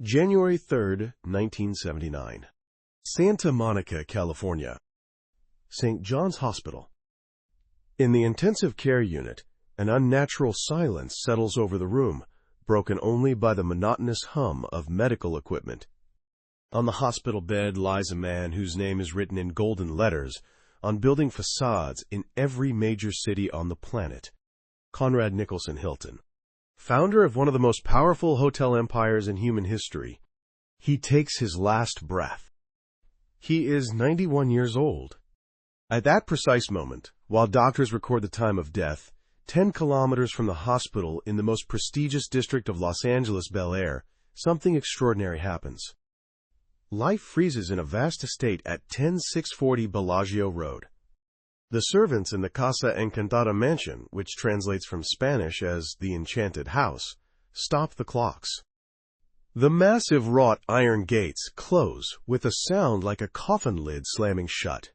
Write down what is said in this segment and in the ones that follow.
January 3, 1979. Santa Monica, California. St. John's Hospital. In the intensive care unit, an unnatural silence settles over the room, broken only by the monotonous hum of medical equipment. On the hospital bed lies a man whose name is written in golden letters on building facades in every major city on the planet. Conrad Hilton, founder of one of the most powerful hotel empires in human history. He takes his last breath. He is 91 years old. At that precise moment, while doctors record the time of death, 10 kilometers from the hospital in the most prestigious district of Los Angeles, Bel Air, something extraordinary happens. Life freezes in a vast estate at 10640 Bellagio Road. The servants in the Casa Encantada mansion, which translates from Spanish as the Enchanted House, stop the clocks. The massive wrought iron gates close with a sound like a coffin lid slamming shut.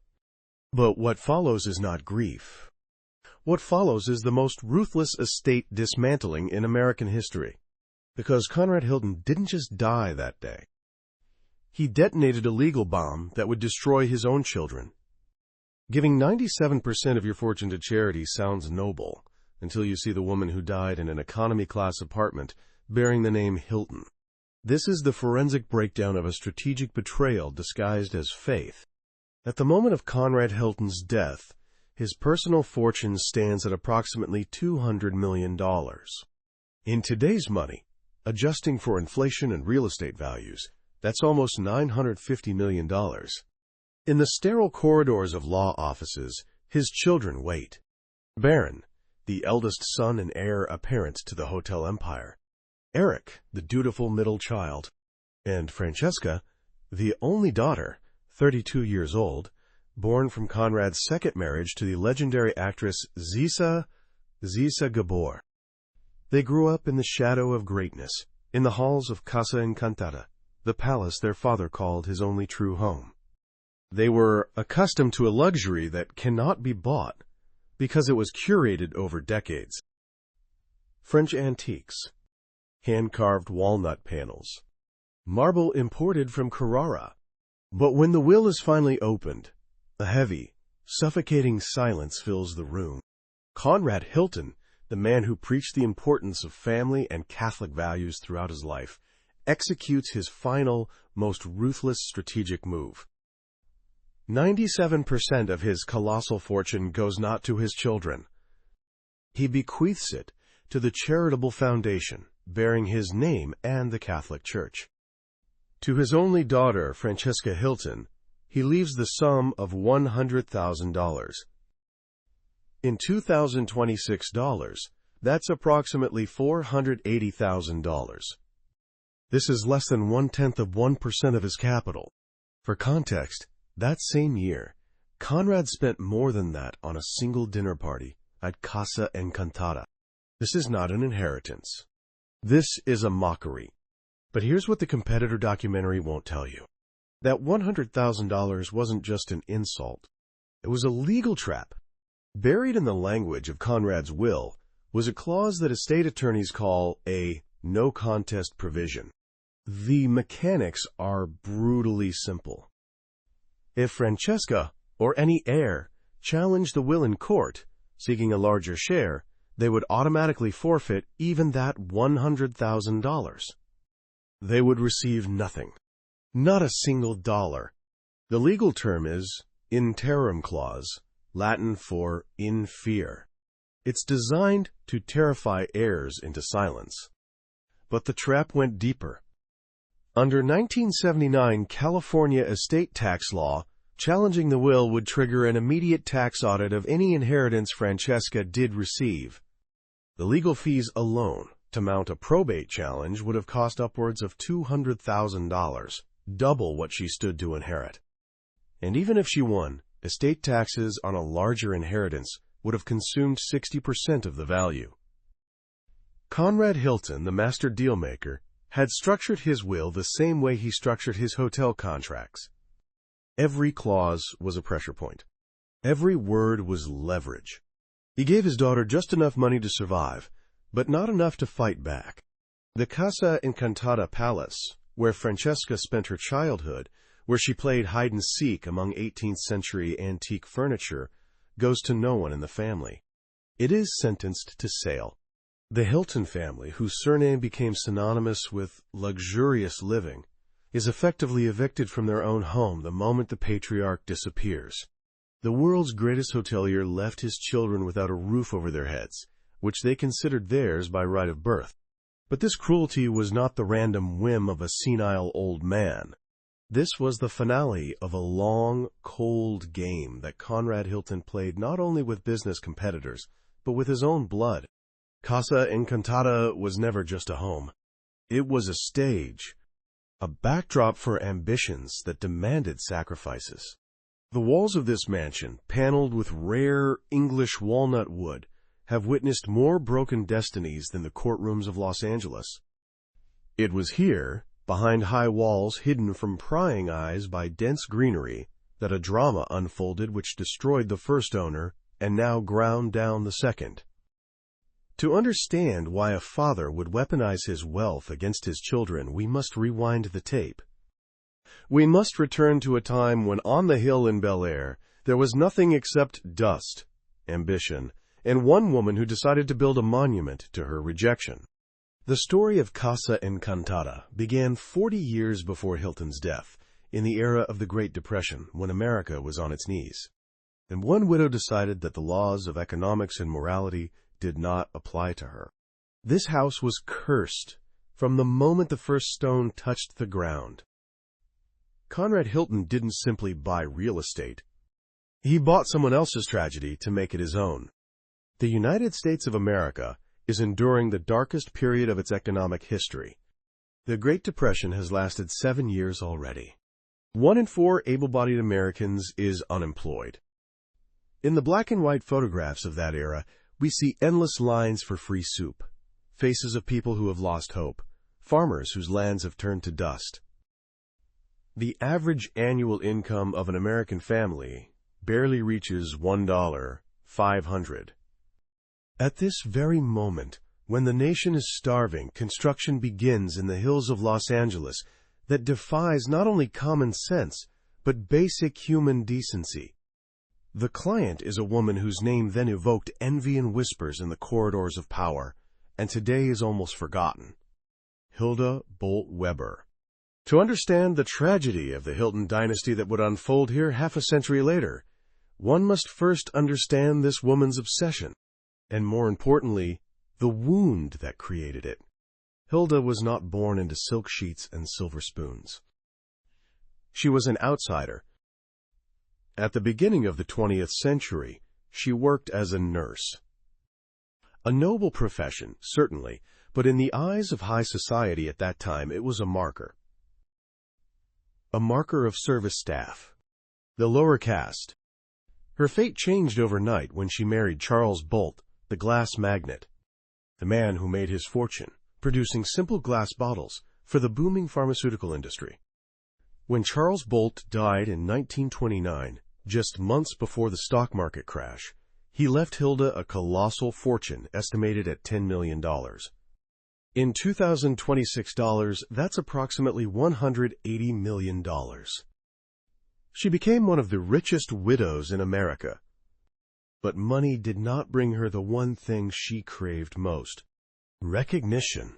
But what follows is not grief. What follows is the most ruthless estate dismantling in American history. Because Conrad Hilton didn't just die that day. He detonated a legal bomb that would destroy his own children. Giving 97% of your fortune to charity sounds noble, until you see the woman who died in an economy-class apartment bearing the name Hilton. This is the forensic breakdown of a strategic betrayal disguised as faith. At the moment of Conrad Hilton's death, his personal fortune stands at approximately $200 million. In today's money, adjusting for inflation and real estate values, that's almost $950 million. In the sterile corridors of law offices, his children wait. Baron, the eldest son and heir apparent to the hotel empire. Eric, the dutiful middle child. And Francesca, the only daughter, 32 years old, born from Conrad's second marriage to the legendary actress Zisa Gabor. They grew up in the shadow of greatness, in the halls of Casa Encantada, the palace their father called his only true home. They were accustomed to a luxury that cannot be bought because it was curated over decades. French antiques, hand-carved walnut panels, marble imported from Carrara. But when the will is finally opened, a heavy, suffocating silence fills the room. Conrad Hilton, the man who preached the importance of family and Catholic values throughout his life, executes his final, most ruthless strategic move. 97% of his colossal fortune goes not to his children. He bequeaths it to the charitable foundation bearing his name and the Catholic Church. To his only daughter, Francesca Hilton, he leaves the sum of $100,000. In 2026 dollars, that's approximately $480,000. This is less than 0.1% of his capital. For context, that same year, Conrad spent more than that on a single dinner party at Casa Encantada. This is not an inheritance. This is a mockery. But here's what the competitor documentary won't tell you. That $100,000 wasn't just an insult. It was a legal trap. Buried in the language of Conrad's will was a clause that estate attorneys call a no-contest provision. The mechanics are brutally simple. If Francesca, or any heir, challenged the will in court, seeking a larger share, they would automatically forfeit even that $100,000. They would receive nothing. Not a single dollar. The legal term is interim clause, Latin for in fear. It's designed to terrify heirs into silence. But the trap went deeper. Under 1979 California estate tax law, challenging the will would trigger an immediate tax audit of any inheritance Francesca did receive. The legal fees alone to mount a probate challenge would have cost upwards of $200,000, double what she stood to inherit. And even if she won, estate taxes on a larger inheritance would have consumed 60% of the value. Conrad Hilton, the master dealmaker, had structured his will the same way he structured his hotel contracts. Every clause was a pressure point. Every word was leverage. He gave his daughter just enough money to survive, but not enough to fight back. The Casa Encantada Palace, where Francesca spent her childhood, where she played hide-and-seek among 18th-century antique furniture, goes to no one in the family. It is sentenced to sale. The Hilton family, whose surname became synonymous with luxurious living, is effectively evicted from their own home the moment the patriarch disappears. The world's greatest hotelier left his children without a roof over their heads, which they considered theirs by right of birth. But this cruelty was not the random whim of a senile old man. This was the finale of a long, cold game that Conrad Hilton played not only with business competitors, but with his own blood. Casa Encantada was never just a home. It was a stage, a backdrop for ambitions that demanded sacrifices. The walls of this mansion, paneled with rare English walnut wood, have witnessed more broken destinies than the courtrooms of Los Angeles. It was here, behind high walls hidden from prying eyes by dense greenery, that a drama unfolded which destroyed the first owner and now ground down the second. To understand why a father would weaponize his wealth against his children, we must rewind the tape. We must return to a time when on the hill in Bel Air there was nothing except dust, ambition, and one woman who decided to build a monument to her rejection. The story of Casa Encantada began 40 years before Hilton's death, in the era of the Great Depression, when America was on its knees. And one widow decided that the laws of economics and morality did not apply to her. This house was cursed from the moment the first stone touched the ground. Conrad Hilton didn't simply buy real estate. He bought someone else's tragedy to make it his own. The United States of America is enduring the darkest period of its economic history. The Great Depression has lasted 7 years already. 1 in 4 able-bodied Americans is unemployed. In the black and white photographs of that era, we see endless lines for free soup, faces of people who have lost hope, farmers whose lands have turned to dust. The average annual income of an American family barely reaches $1,500. At this very moment, when the nation is starving, construction begins in the hills of Los Angeles that defies not only common sense, but basic human decency. The client is a woman whose name then evoked envy and whispers in the corridors of power, and today is almost forgotten. Hilda Bolt Weber. To understand the tragedy of the Hilton dynasty that would unfold here half a century later, one must first understand this woman's obsession, and more importantly, the wound that created it. Hilda was not born into silk sheets and silver spoons. She was an outsider. At the beginning of the 20th century, she worked as a nurse. A noble profession, certainly, but in the eyes of high society at that time, it was a marker. A marker of service staff. The lower caste. Her fate changed overnight when she married Charles Bolt, the glass magnate, the man who made his fortune producing simple glass bottles for the booming pharmaceutical industry. When Charles Bolt died in 1929, just months before the stock market crash, he left Hilda a colossal fortune estimated at $10 million. In 2026 dollars, that's approximately $180 million. She became one of the richest widows in America. But money did not bring her the one thing she craved most: recognition.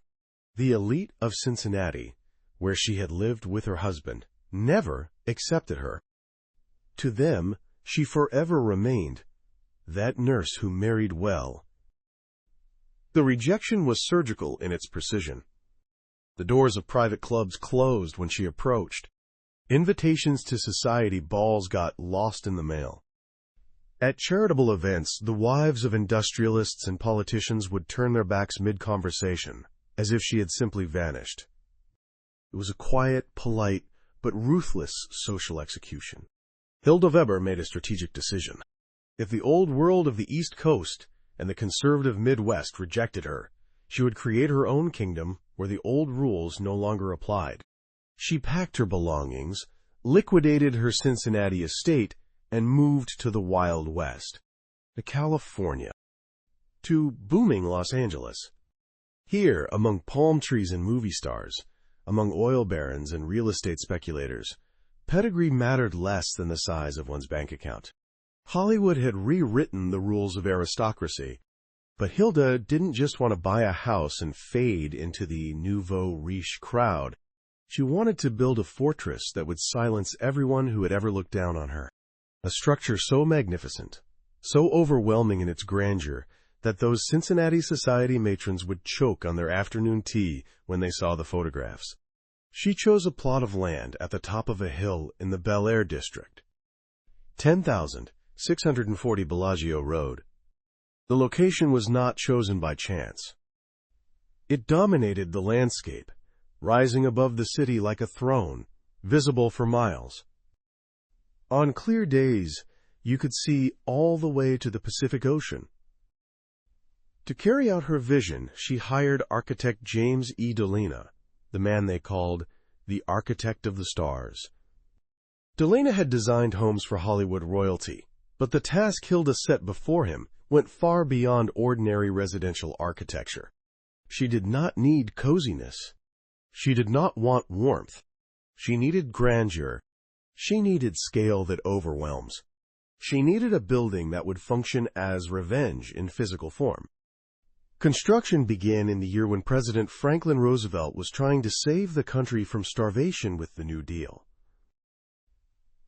The elite of Cincinnati, where she had lived with her husband, never accepted her. To them, she forever remained that nurse who married well. The rejection was surgical in its precision. The doors of private clubs closed when she approached. Invitations to society balls got lost in the mail. At charitable events, the wives of industrialists and politicians would turn their backs mid-conversation, as if she had simply vanished. It was a quiet, polite, but ruthless social execution. Hilda Weber made a strategic decision. If the old world of the East Coast and the conservative Midwest rejected her, she would create her own kingdom where the old rules no longer applied. She packed her belongings, liquidated her Cincinnati estate, and moved to the Wild West, to California, to booming Los Angeles. Here, among palm trees and movie stars, among oil barons and real estate speculators, pedigree mattered less than the size of one's bank account. Hollywood had rewritten the rules of aristocracy, but Hilda didn't just want to buy a house and fade into the nouveau riche crowd. She wanted to build a fortress that would silence everyone who had ever looked down on her. A structure so magnificent, so overwhelming in its grandeur, that those Cincinnati society matrons would choke on their afternoon tea when they saw the photographs. She chose a plot of land at the top of a hill in the Bel Air district, 10,640 Bellagio Road. The location was not chosen by chance. It dominated the landscape, rising above the city like a throne, visible for miles. On clear days, you could see all the way to the Pacific Ocean. To carry out her vision, she hired architect James E. Dolina, the man they called the Architect of the Stars. Dolina had designed homes for Hollywood royalty, but the task Hilda set before him went far beyond ordinary residential architecture. She did not need coziness. She did not want warmth. She needed grandeur. She needed scale that overwhelms. She needed a building that would function as revenge in physical form. Construction began in the year when President Franklin Roosevelt was trying to save the country from starvation with the New Deal.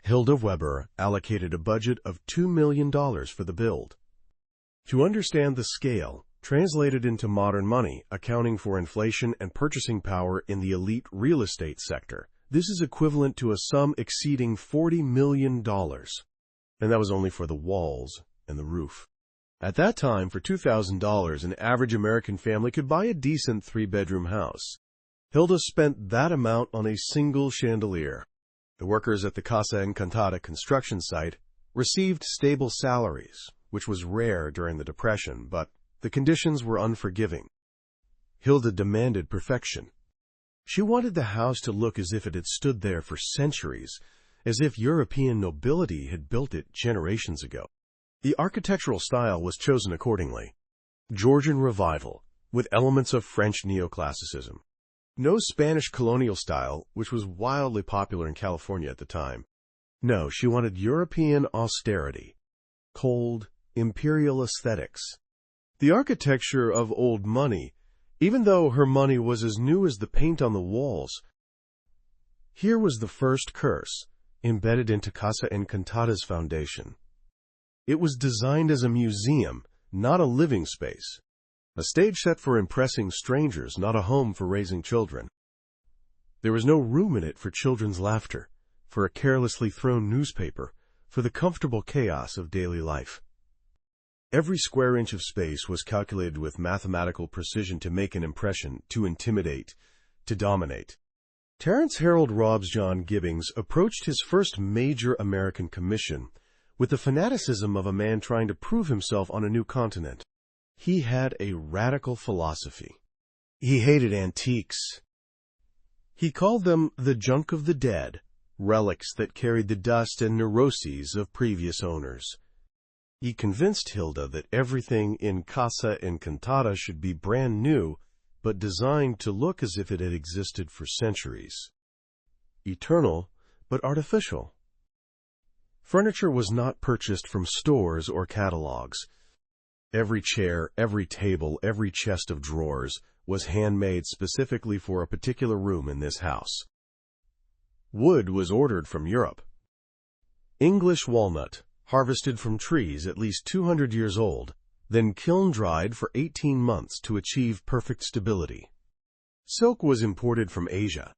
Hilda Weber allocated a budget of $2 million for the build. To understand the scale, translated into modern money, accounting for inflation and purchasing power in the elite real estate sector, this is equivalent to a sum exceeding $40 million. And that was only for the walls and the roof. At that time, for $2,000, an average American family could buy a decent three-bedroom house. Hilda spent that amount on a single chandelier. The workers at the Casa Encantada construction site received stable salaries, which was rare during the Depression, but the conditions were unforgiving. Hilda demanded perfection. She wanted the house to look as if it had stood there for centuries, as if European nobility had built it generations ago. The architectural style was chosen accordingly. Georgian Revival, with elements of French neoclassicism. No Spanish colonial style, which was wildly popular in California at the time. No, she wanted European austerity. Cold, imperial aesthetics. The architecture of old money, even though her money was as new as the paint on the walls. Here was the first curse, embedded into Casa Encantada's foundation. It was designed as a museum, not a living space. A stage set for impressing strangers, not a home for raising children. There was no room in it for children's laughter, for a carelessly thrown newspaper, for the comfortable chaos of daily life. Every square inch of space was calculated with mathematical precision to make an impression, to intimidate, to dominate. Terence Harold Robs-John Gibbings approached his first major American commission with the fanaticism of a man trying to prove himself on a new continent. He had a radical philosophy. He hated antiques. He called them the junk of the dead, relics that carried the dust and neuroses of previous owners. He convinced Hilda that everything in Casa Encantada should be brand new, but designed to look as if it had existed for centuries. Eternal, but artificial. Furniture was not purchased from stores or catalogs. Every chair, every table, every chest of drawers was handmade specifically for a particular room in this house. Wood was ordered from Europe. English walnut, harvested from trees at least 200 years old, then kiln-dried for 18 months to achieve perfect stability. Silk was imported from Asia.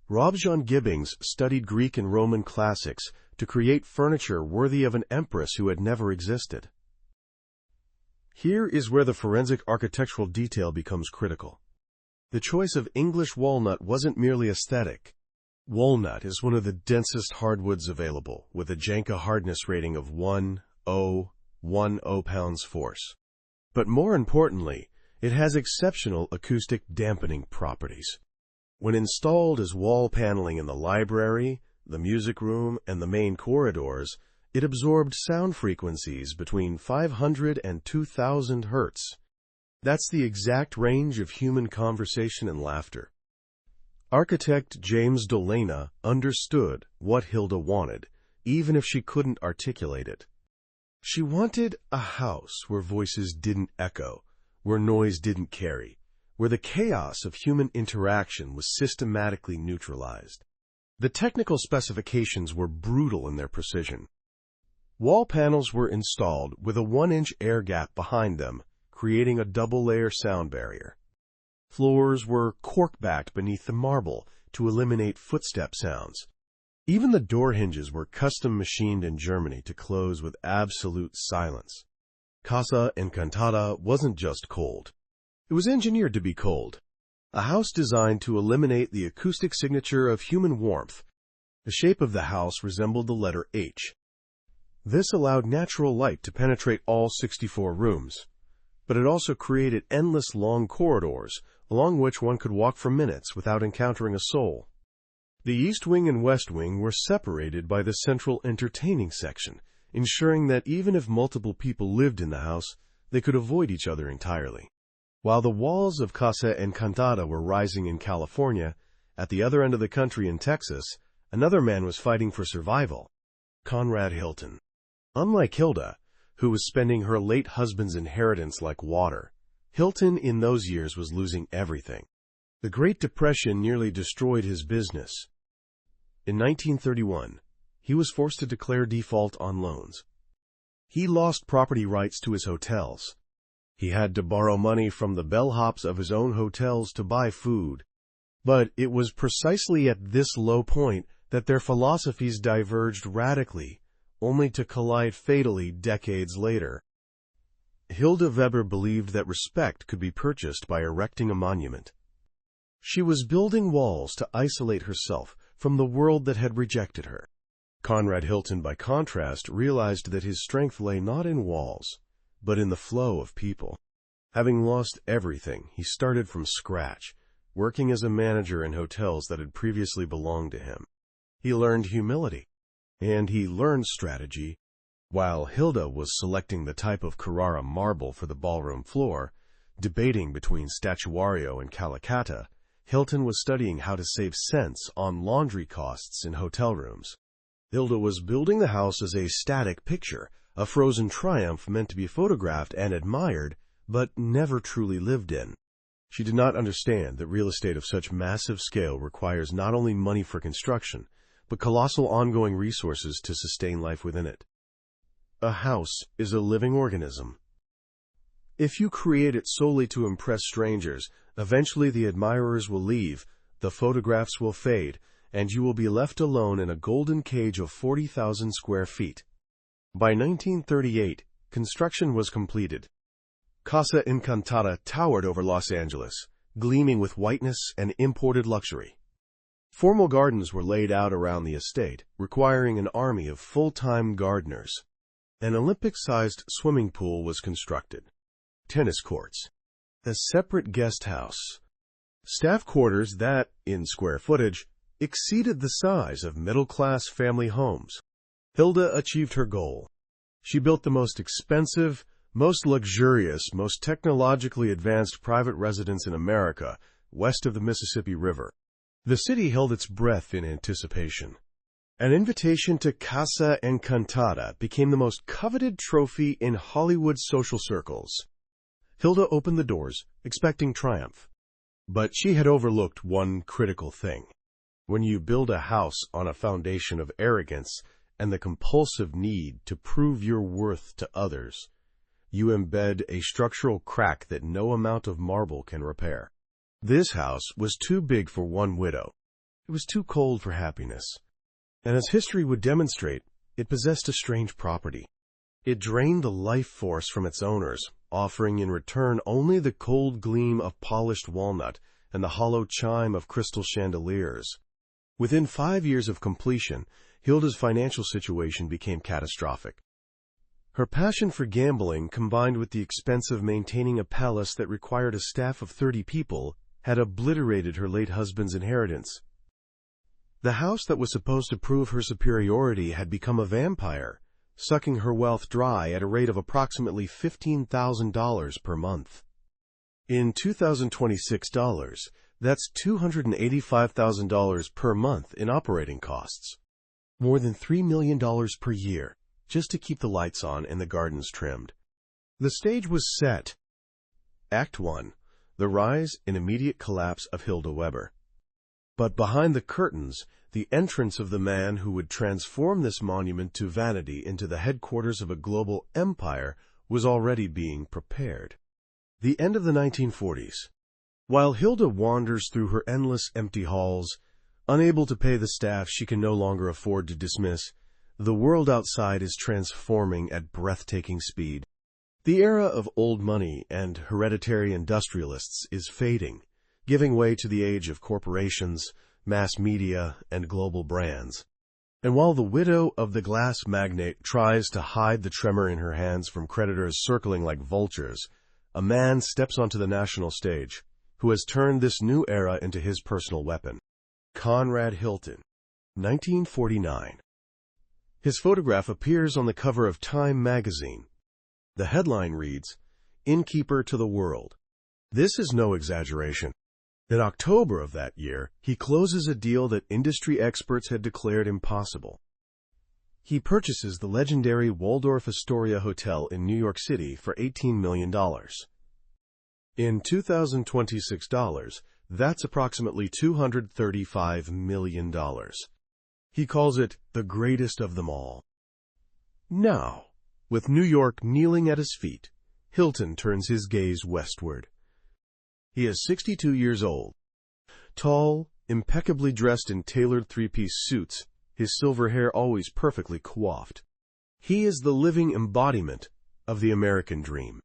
Robs-John Gibbings studied Greek and Roman classics to create furniture worthy of an empress who had never existed. Here is where the forensic architectural detail becomes critical. The choice of English walnut wasn't merely aesthetic. Walnut is one of the densest hardwoods available, with a Janka hardness rating of 1.010 pounds force. But more importantly, it has exceptional acoustic dampening properties. When installed as wall paneling in the library, the music room, and the main corridors, it absorbed sound frequencies between 500 and 2,000 hertz. That's the exact range of human conversation and laughter. Architect James Dolana understood what Hilda wanted, even if she couldn't articulate it. She wanted a house where voices didn't echo, where noise didn't carry, where the chaos of human interaction was systematically neutralized. The technical specifications were brutal in their precision. Wall panels were installed with a 1-inch air gap behind them, creating a double-layer sound barrier. Floors were cork-backed beneath the marble to eliminate footstep sounds. Even the door hinges were custom machined in Germany to close with absolute silence. Casa Encantada wasn't just cold. It was engineered to be cold. A house designed to eliminate the acoustic signature of human warmth. The shape of the house resembled the letter H. This allowed natural light to penetrate all 64 rooms, but it also created endless long corridors along which one could walk for minutes without encountering a soul. The East Wing and West Wing were separated by the central entertaining section, ensuring that even if multiple people lived in the house, they could avoid each other entirely. While the walls of Casa Encantada were rising in California, at the other end of the country in Texas, another man was fighting for survival: Conrad Hilton. Unlike Hilda, who was spending her late husband's inheritance like water, Hilton in those years was losing everything. The Great Depression nearly destroyed his business. In 1931, he was forced to declare default on loans. He lost property rights to his hotels. He had to borrow money from the bellhops of his own hotels to buy food. But it was precisely at this low point that their philosophies diverged radically, only to collide fatally decades later. Hilda Weber believed that respect could be purchased by erecting a monument. She was building walls to isolate herself from the world that had rejected her. Conrad Hilton, by contrast, realized that his strength lay not in walls, but in the flow of people. Having lost everything, he started from scratch, working as a manager in hotels that had previously belonged to him. He learned humility, and he learned strategy. While Hilda was selecting the type of Carrara marble for the ballroom floor, debating between statuario and calicatta, Hilton was studying how to save cents on laundry costs in hotel rooms. Hilda was building the house as a static picture, a frozen triumph meant to be photographed and admired, but never truly lived in. She did not understand that real estate of such massive scale requires not only money for construction, but colossal ongoing resources to sustain life within it. A house is a living organism. If you create it solely to impress strangers, eventually the admirers will leave, the photographs will fade, and you will be left alone in a golden cage of 40,000 square feet. By 1938, construction was completed. Casa Encantada towered over Los Angeles, gleaming with whiteness and imported luxury. Formal gardens were laid out around the estate, requiring an army of full-time gardeners. An Olympic-sized swimming pool was constructed. Tennis courts. A separate guest house. Staff quarters that, in square footage, exceeded the size of middle-class family homes. Hilda achieved her goal. She built the most expensive, most luxurious, most technologically advanced private residence in America, west of the Mississippi River. The city held its breath in anticipation. An invitation to Casa Encantada became the most coveted trophy in Hollywood social circles. Hilda opened the doors, expecting triumph. But she had overlooked one critical thing. When you build a house on a foundation of arrogance and the compulsive need to prove your worth to others, you embed a structural crack that no amount of marble can repair. This house was too big for one widow. It was too cold for happiness. And as history would demonstrate, it possessed a strange property. It drained the life force from its owners, offering in return only the cold gleam of polished walnut and the hollow chime of crystal chandeliers. Within 5 years of completion, Hilda's financial situation became catastrophic. Her passion for gambling, combined with the expense of maintaining a palace that required a staff of 30 people, had obliterated her late husband's inheritance. The house that was supposed to prove her superiority had become a vampire, sucking her wealth dry at a rate of approximately $15,000 per month. In $2,026, That's $285,000 per month in operating costs. More than $3 million per year, just to keep the lights on and the gardens trimmed. The stage was set. Act 1. The rise and immediate collapse of Hilda Weber. But behind the curtains, the entrance of the man who would transform this monument to vanity into the headquarters of a global empire was already being prepared. The end of the 1940s. While Hilda wanders through her endless empty halls, unable to pay the staff she can no longer afford to dismiss, the world outside is transforming at breathtaking speed. The era of old money and hereditary industrialists is fading, giving way to the age of corporations, mass media, and global brands. And while the widow of the glass magnate tries to hide the tremor in her hands from creditors circling like vultures, a man steps onto the national stage who has turned this new era into his personal weapon. Conrad Hilton, 1949. His photograph appears on the cover of Time magazine. The headline reads, "Innkeeper to the World." This is no exaggeration. In October of that year, he closes a deal that industry experts had declared impossible. He purchases the legendary Waldorf Astoria Hotel in New York City for $18 million. In 2026 dollars, that's approximately $235 million. He calls it the greatest of them all. Now, with New York kneeling at his feet, Hilton turns his gaze westward. He is 62 years old. Tall, impeccably dressed in tailored three-piece suits, his silver hair always perfectly coiffed. He is the living embodiment of the American dream.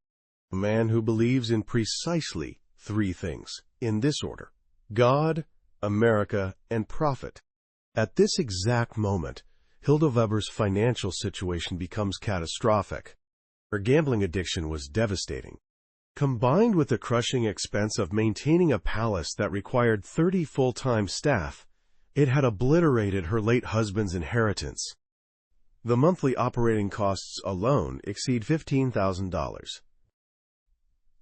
A man who believes in precisely three things, in this order: God, America, and profit. At this exact moment, Hilda Weber's financial situation becomes catastrophic. Her gambling addiction was devastating. Combined with the crushing expense of maintaining a palace that required 30 full-time staff, it had obliterated her late husband's inheritance. The monthly operating costs alone exceed $15,000.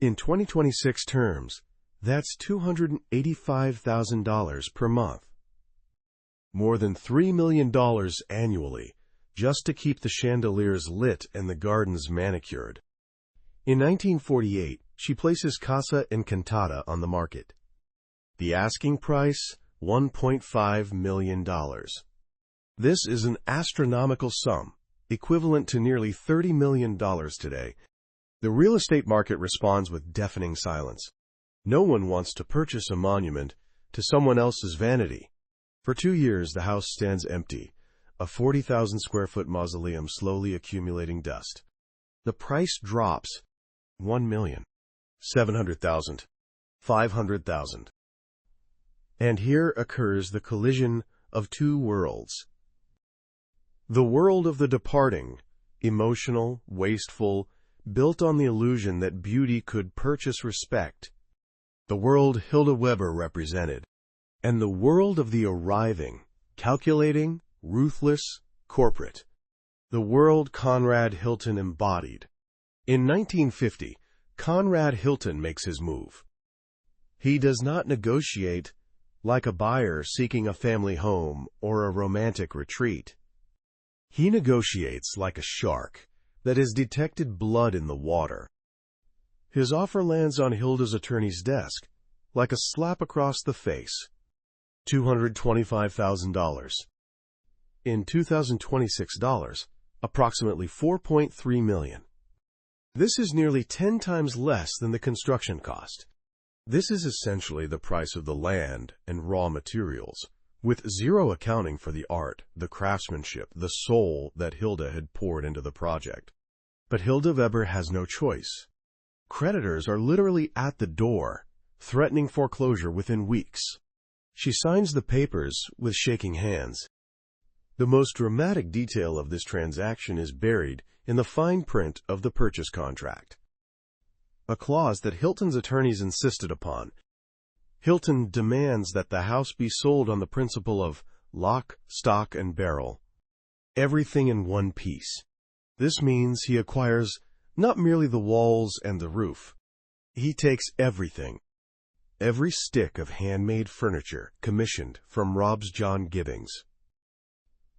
In 2026 terms, that's $285,000 per month. More than $3 million annually, just to keep the chandeliers lit and the gardens manicured. In 1948, she places Casa Encantada on the market. The asking price, $1.5 million. This is an astronomical sum, equivalent to nearly $30 million today. The real estate market responds with deafening silence. No one wants to purchase a monument to someone else's vanity. For 2 years, the house stands empty, a 40,000-square-foot mausoleum slowly accumulating dust. The price drops $1,700,000, $500,000. And here occurs the collision of two worlds. The world of the departing, emotional, wasteful, built on the illusion that beauty could purchase respect. The world Hilda Weber represented. And the world of the arriving, calculating, ruthless, corporate. The world Conrad Hilton embodied. In 1950, Conrad Hilton makes his move. He does not negotiate like a buyer seeking a family home or a romantic retreat. He negotiates like a shark that has detected blood in the water. His offer lands on Hilda's attorney's desk like a slap across the face. $225,000. In 2026 dollars, approximately $4.3 million. This is nearly 10 times less than the construction cost. This is essentially the price of the land and raw materials, with zero accounting for the art, the craftsmanship, the soul that Hilda had poured into the project. But Hilda Weber has no choice. Creditors are literally at the door, threatening foreclosure within weeks. She signs the papers with shaking hands. The most dramatic detail of this transaction is buried in the fine print of the purchase contract. A clause that Hilton's attorneys insisted upon. Hilton demands that the house be sold on the principle of lock, stock, and barrel. Everything in one piece. This means he acquires not merely the walls and the roof. He takes everything. every stick of handmade furniture commissioned from Rob's John Gibbings.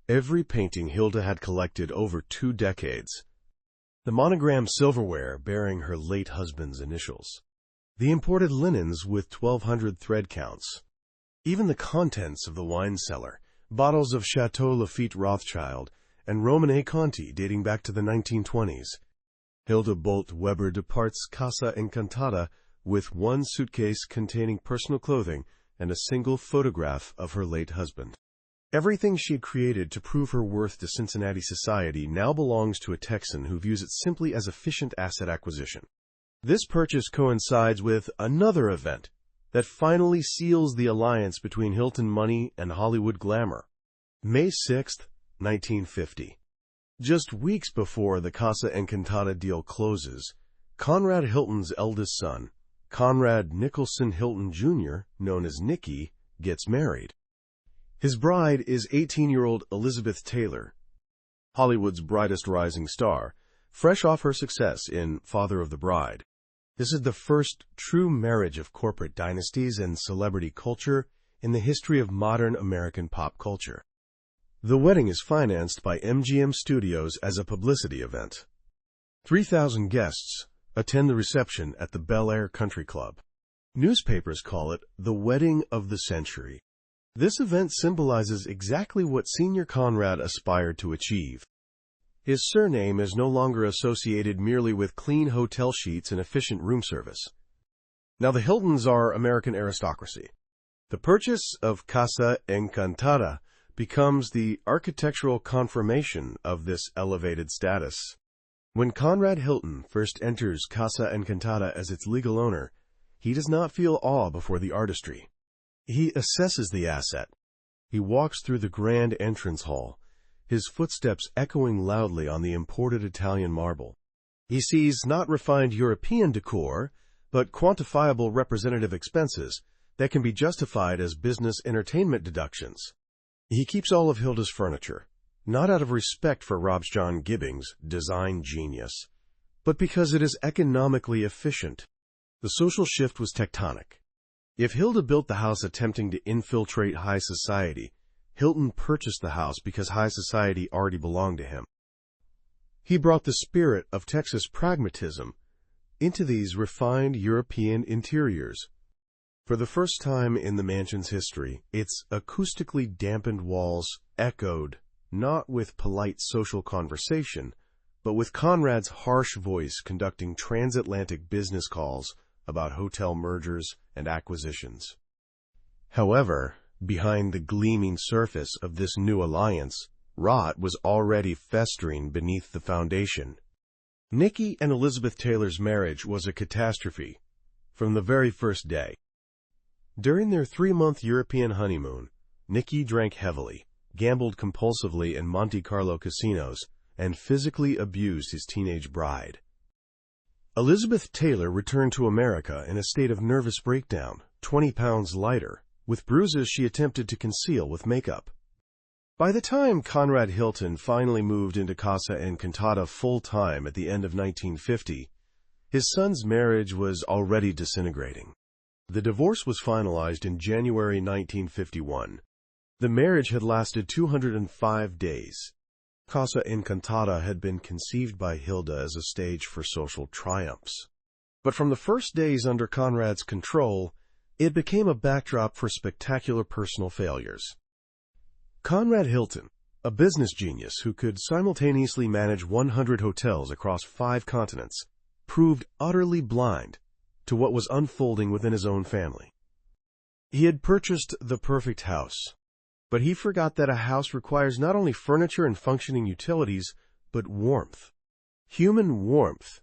Every painting Hilda had collected over 2 decades. The monogrammed silverware bearing her late husband's initials. The imported linens with 1,200 thread counts. Even the contents of the wine cellar, bottles of Chateau Lafite Rothschild and Romanée Conti dating back to the 1920s. Hilda Bolt Weber departs Casa Encantada with one suitcase containing personal clothing and a single photograph of her late husband. Everything she had created to prove her worth to Cincinnati society now belongs to a Texan who views it simply as efficient asset acquisition. This purchase coincides with another event that finally seals the alliance between Hilton money and Hollywood glamour. May 6, 1950. Just weeks before the Casa Encantada deal closes, Conrad Hilton's eldest son, Conrad Nicholson Hilton Jr., known as Nicky, gets married. His bride is 18-year-old Elizabeth Taylor, Hollywood's brightest rising star, fresh off her success in Father of the Bride. This is the first true marriage of corporate dynasties and celebrity culture in the history of modern American pop culture. The wedding is financed by MGM Studios as a publicity event. 3,000 guests attend the reception at the Bel Air Country Club. Newspapers call it the wedding of the century. This event symbolizes exactly what Senior Conrad aspired to achieve. His surname is no longer associated merely with clean hotel sheets and efficient room service. Now the Hiltons are American aristocracy. The purchase of Casa Encantada becomes the architectural confirmation of this elevated status. When Conrad Hilton first enters Casa Encantada as its legal owner, he does not feel awe before the artistry. He assesses the asset. He walks through the grand entrance hall, his footsteps echoing loudly on the imported Italian marble. He sees not refined European decor, but quantifiable representative expenses that can be justified as business entertainment deductions. He keeps all of Hilda's furniture, not out of respect for Rob's John Gibbings' design genius, but because it is economically efficient. The social shift was tectonic. If Hilda built the house attempting to infiltrate high society, Hilton purchased the house because high society already belonged to him. He brought the spirit of Texas pragmatism into these refined European interiors. For the first time in the mansion's history, its acoustically dampened walls echoed not with polite social conversation, but with Conrad's harsh voice conducting transatlantic business calls about hotel mergers and acquisitions. However, behind the gleaming surface of this new alliance, rot was already festering beneath the foundation. Nicky and Elizabeth Taylor's marriage was a catastrophe from the very first day. During their 3-month European honeymoon, Nicky drank heavily, gambled compulsively in Monte Carlo casinos, and physically abused his teenage bride. Elizabeth Taylor returned to America in a state of nervous breakdown, 20 pounds lighter, with bruises she attempted to conceal with makeup. By the time Conrad Hilton finally moved into Casa Encantada full-time at the end of 1950, his son's marriage was already disintegrating. The divorce was finalized in January 1951. The marriage had lasted 205 days. Casa Encantada had been conceived by Hilda as a stage for social triumphs. But from the first days under Conrad's control, it became a backdrop for spectacular personal failures. Conrad Hilton, a business genius who could simultaneously manage 100 hotels across 5 continents, proved utterly blind to what was unfolding within his own family. He had purchased the perfect house, but he forgot that a house requires not only furniture and functioning utilities, but warmth. Human warmth.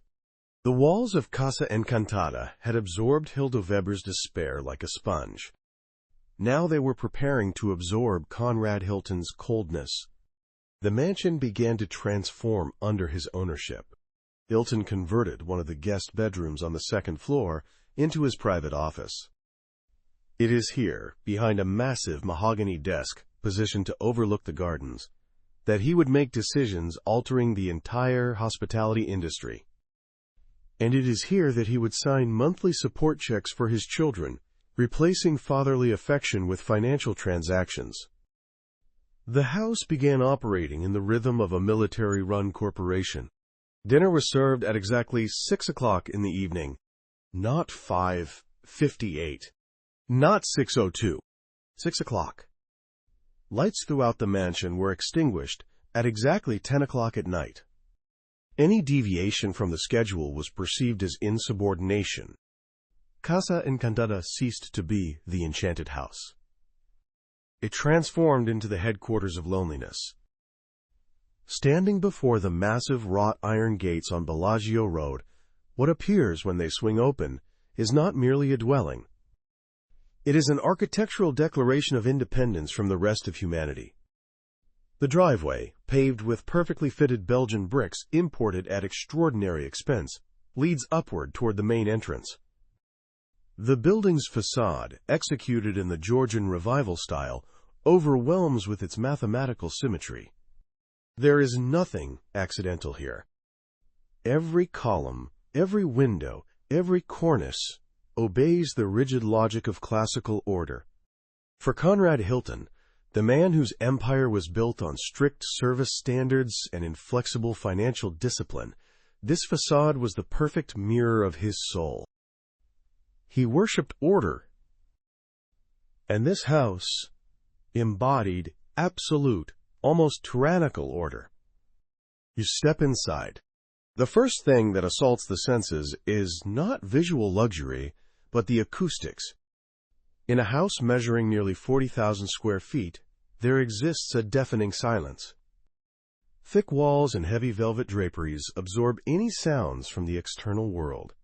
The walls of Casa Encantada had absorbed Hilda Weber's despair like a sponge. Now they were preparing to absorb Conrad Hilton's coldness. The mansion began to transform under his ownership. Hilton converted one of the guest bedrooms on the 2nd floor into his private office. It is here, behind a massive mahogany desk positioned to overlook the gardens, that he would make decisions altering the entire hospitality industry. And it is here that he would sign monthly support checks for his children, replacing fatherly affection with financial transactions. The house began operating in the rhythm of a military-run corporation. Dinner was served at exactly 6 o'clock in the evening, not 5:58, not 6:02, 6 o'clock. Lights throughout the mansion were extinguished at exactly 10 o'clock at night. Any deviation from the schedule was perceived as insubordination. Casa Encantada ceased to be the enchanted house. It transformed into the headquarters of loneliness. Standing before the massive wrought iron gates on Bellagio Road, what appears when they swing open is not merely a dwelling. It is an architectural declaration of independence from the rest of humanity. The driveway, paved with perfectly fitted Belgian bricks imported at extraordinary expense, leads upward toward the main entrance. The building's facade, executed in the Georgian Revival style, overwhelms with its mathematical symmetry. There is nothing accidental here. Every column, every window, every cornice obeys the rigid logic of classical order. For Conrad Hilton, the man whose empire was built on strict service standards and inflexible financial discipline, this facade was the perfect mirror of his soul. He worshipped order, and this house embodied absolute, almost tyrannical order. You step inside. The first thing that assaults the senses is not visual luxury, but the acoustics. In a house measuring nearly 40,000 square feet, there exists a deafening silence. Thick walls and heavy velvet draperies absorb any sounds from the external world.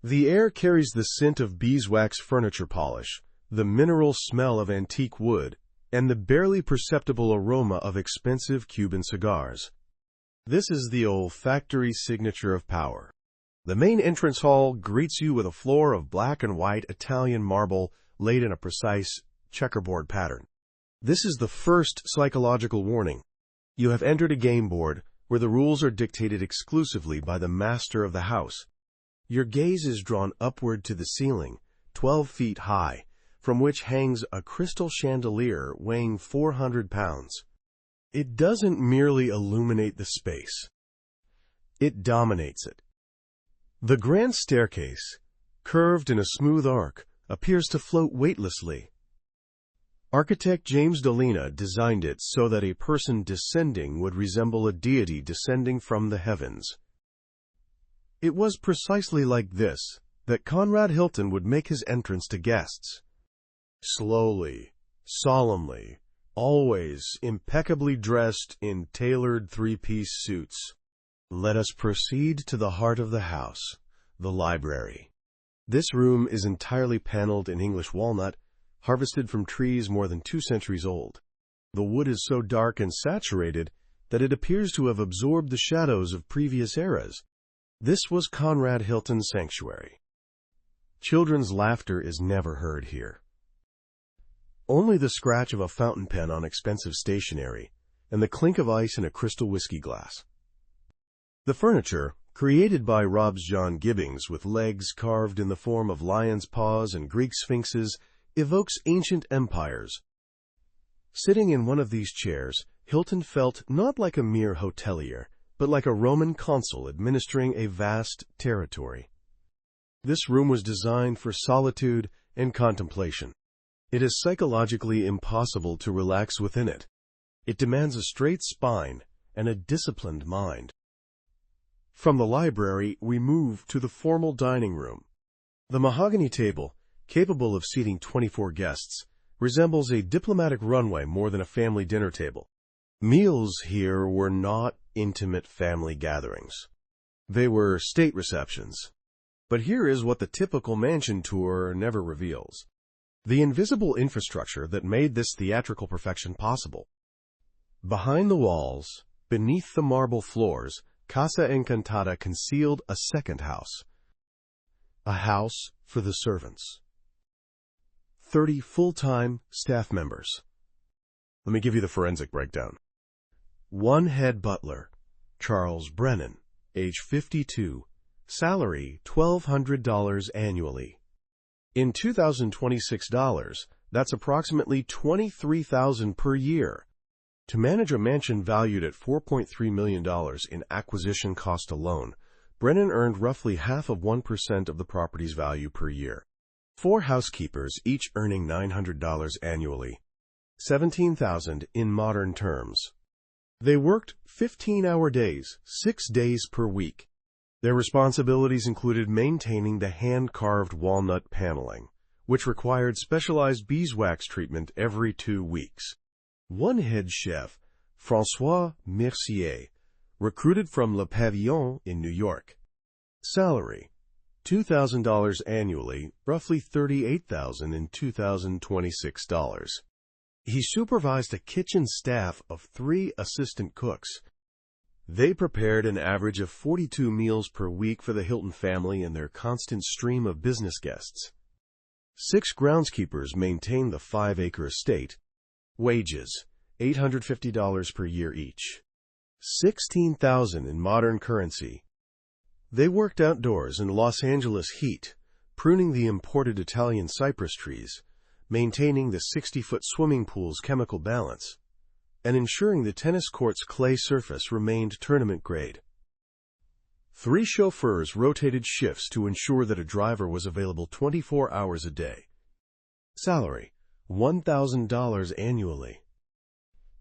The air carries the scent of beeswax furniture polish, the mineral smell of antique wood, and the barely perceptible aroma of expensive Cuban cigars. This is the olfactory signature of power. The main entrance hall greets you with a floor of black and white Italian marble laid in a precise checkerboard pattern. This is the first psychological warning. You have entered a game board where the rules are dictated exclusively by the master of the house. Your gaze is drawn upward to the ceiling, 12 feet high, from which hangs a crystal chandelier weighing 400 pounds. It doesn't merely illuminate the space. It dominates it. The grand staircase, curved in a smooth arc, appears to float weightlessly. Architect James Dolina designed it so that a person descending would resemble a deity descending from the heavens. It was precisely like this that Conrad Hilton would make his entrance to guests. Slowly, solemnly, always impeccably dressed in tailored three-piece suits. Let us proceed to the heart of the house, the library. This room is entirely paneled in English walnut, harvested from trees more than 2 centuries old. The wood is so dark and saturated that it appears to have absorbed the shadows of previous eras. This was Conrad Hilton's sanctuary. Children's laughter is never heard here. Only the scratch of a fountain pen on expensive stationery and the clink of ice in a crystal whiskey glass. The furniture, created by Rob's John Gibbings with legs carved in the form of lion's paws and Greek sphinxes, evokes ancient empires. Sitting in one of these chairs, Hilton felt not like a mere hotelier, but like a Roman consul administering a vast territory. This room was designed for solitude and contemplation. It is psychologically impossible to relax within it. It demands a straight spine and a disciplined mind. From the library, we move to the formal dining room. The mahogany table, capable of seating 24 guests, resembles a diplomatic runway more than a family dinner table. Meals here were not intimate family gatherings. They were state receptions. But here is what the typical mansion tour never reveals: the invisible infrastructure that made this theatrical perfection possible. Behind the walls, beneath the marble floors, Casa Encantada concealed a second house. A house for the servants. 30 full-time staff members. Let me give you the forensic breakdown. 1 head butler, Charles Brennan, age 52, salary $1,200 annually. In 2026 dollars, that's approximately $23,000 per year. To manage a mansion valued at $4.3 million in acquisition cost alone, Brennan earned roughly 0.5% of the property's value per year. 4 housekeepers, each earning $900 annually, $17,000 in modern terms. They worked 15-hour days, 6 days per week. Their responsibilities included maintaining the hand-carved walnut paneling, which required specialized beeswax treatment every 2 weeks. One head chef, François Mercier, recruited from Le Pavillon in New York. Salary, $2,000 annually, roughly $38,000 in 2026 dollars. He supervised a kitchen staff of 3 assistant cooks. They prepared an average of 42 meals per week for the Hilton family and their constant stream of business guests. 6 groundskeepers maintained the 5-acre estate. Wages, $850 per year each. $16,000 in modern currency. They worked outdoors in Los Angeles heat, pruning the imported Italian cypress trees, maintaining the 60-foot swimming pool's chemical balance, and ensuring the tennis court's clay surface remained tournament grade. 3 chauffeurs rotated shifts to ensure that a driver was available 24 hours a day. Salary, $1,000 annually.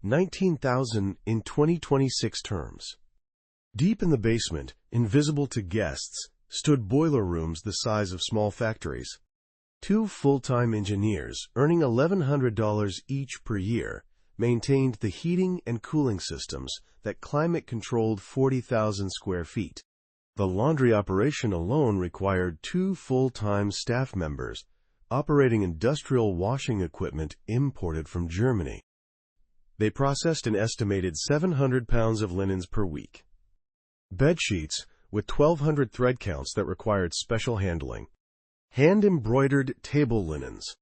$19,000 in 2026 terms. Deep in the basement, invisible to guests, stood boiler rooms the size of small factories. 2 full-time engineers, earning $1,100 each per year, maintained the heating and cooling systems that climate-controlled 40,000 square feet. The laundry operation alone required 2 full-time staff members, operating industrial washing equipment imported from Germany. They processed an estimated 700 pounds of linens per week. Bed sheets, with 1,200 thread counts that required special handling. Hand-embroidered table linens.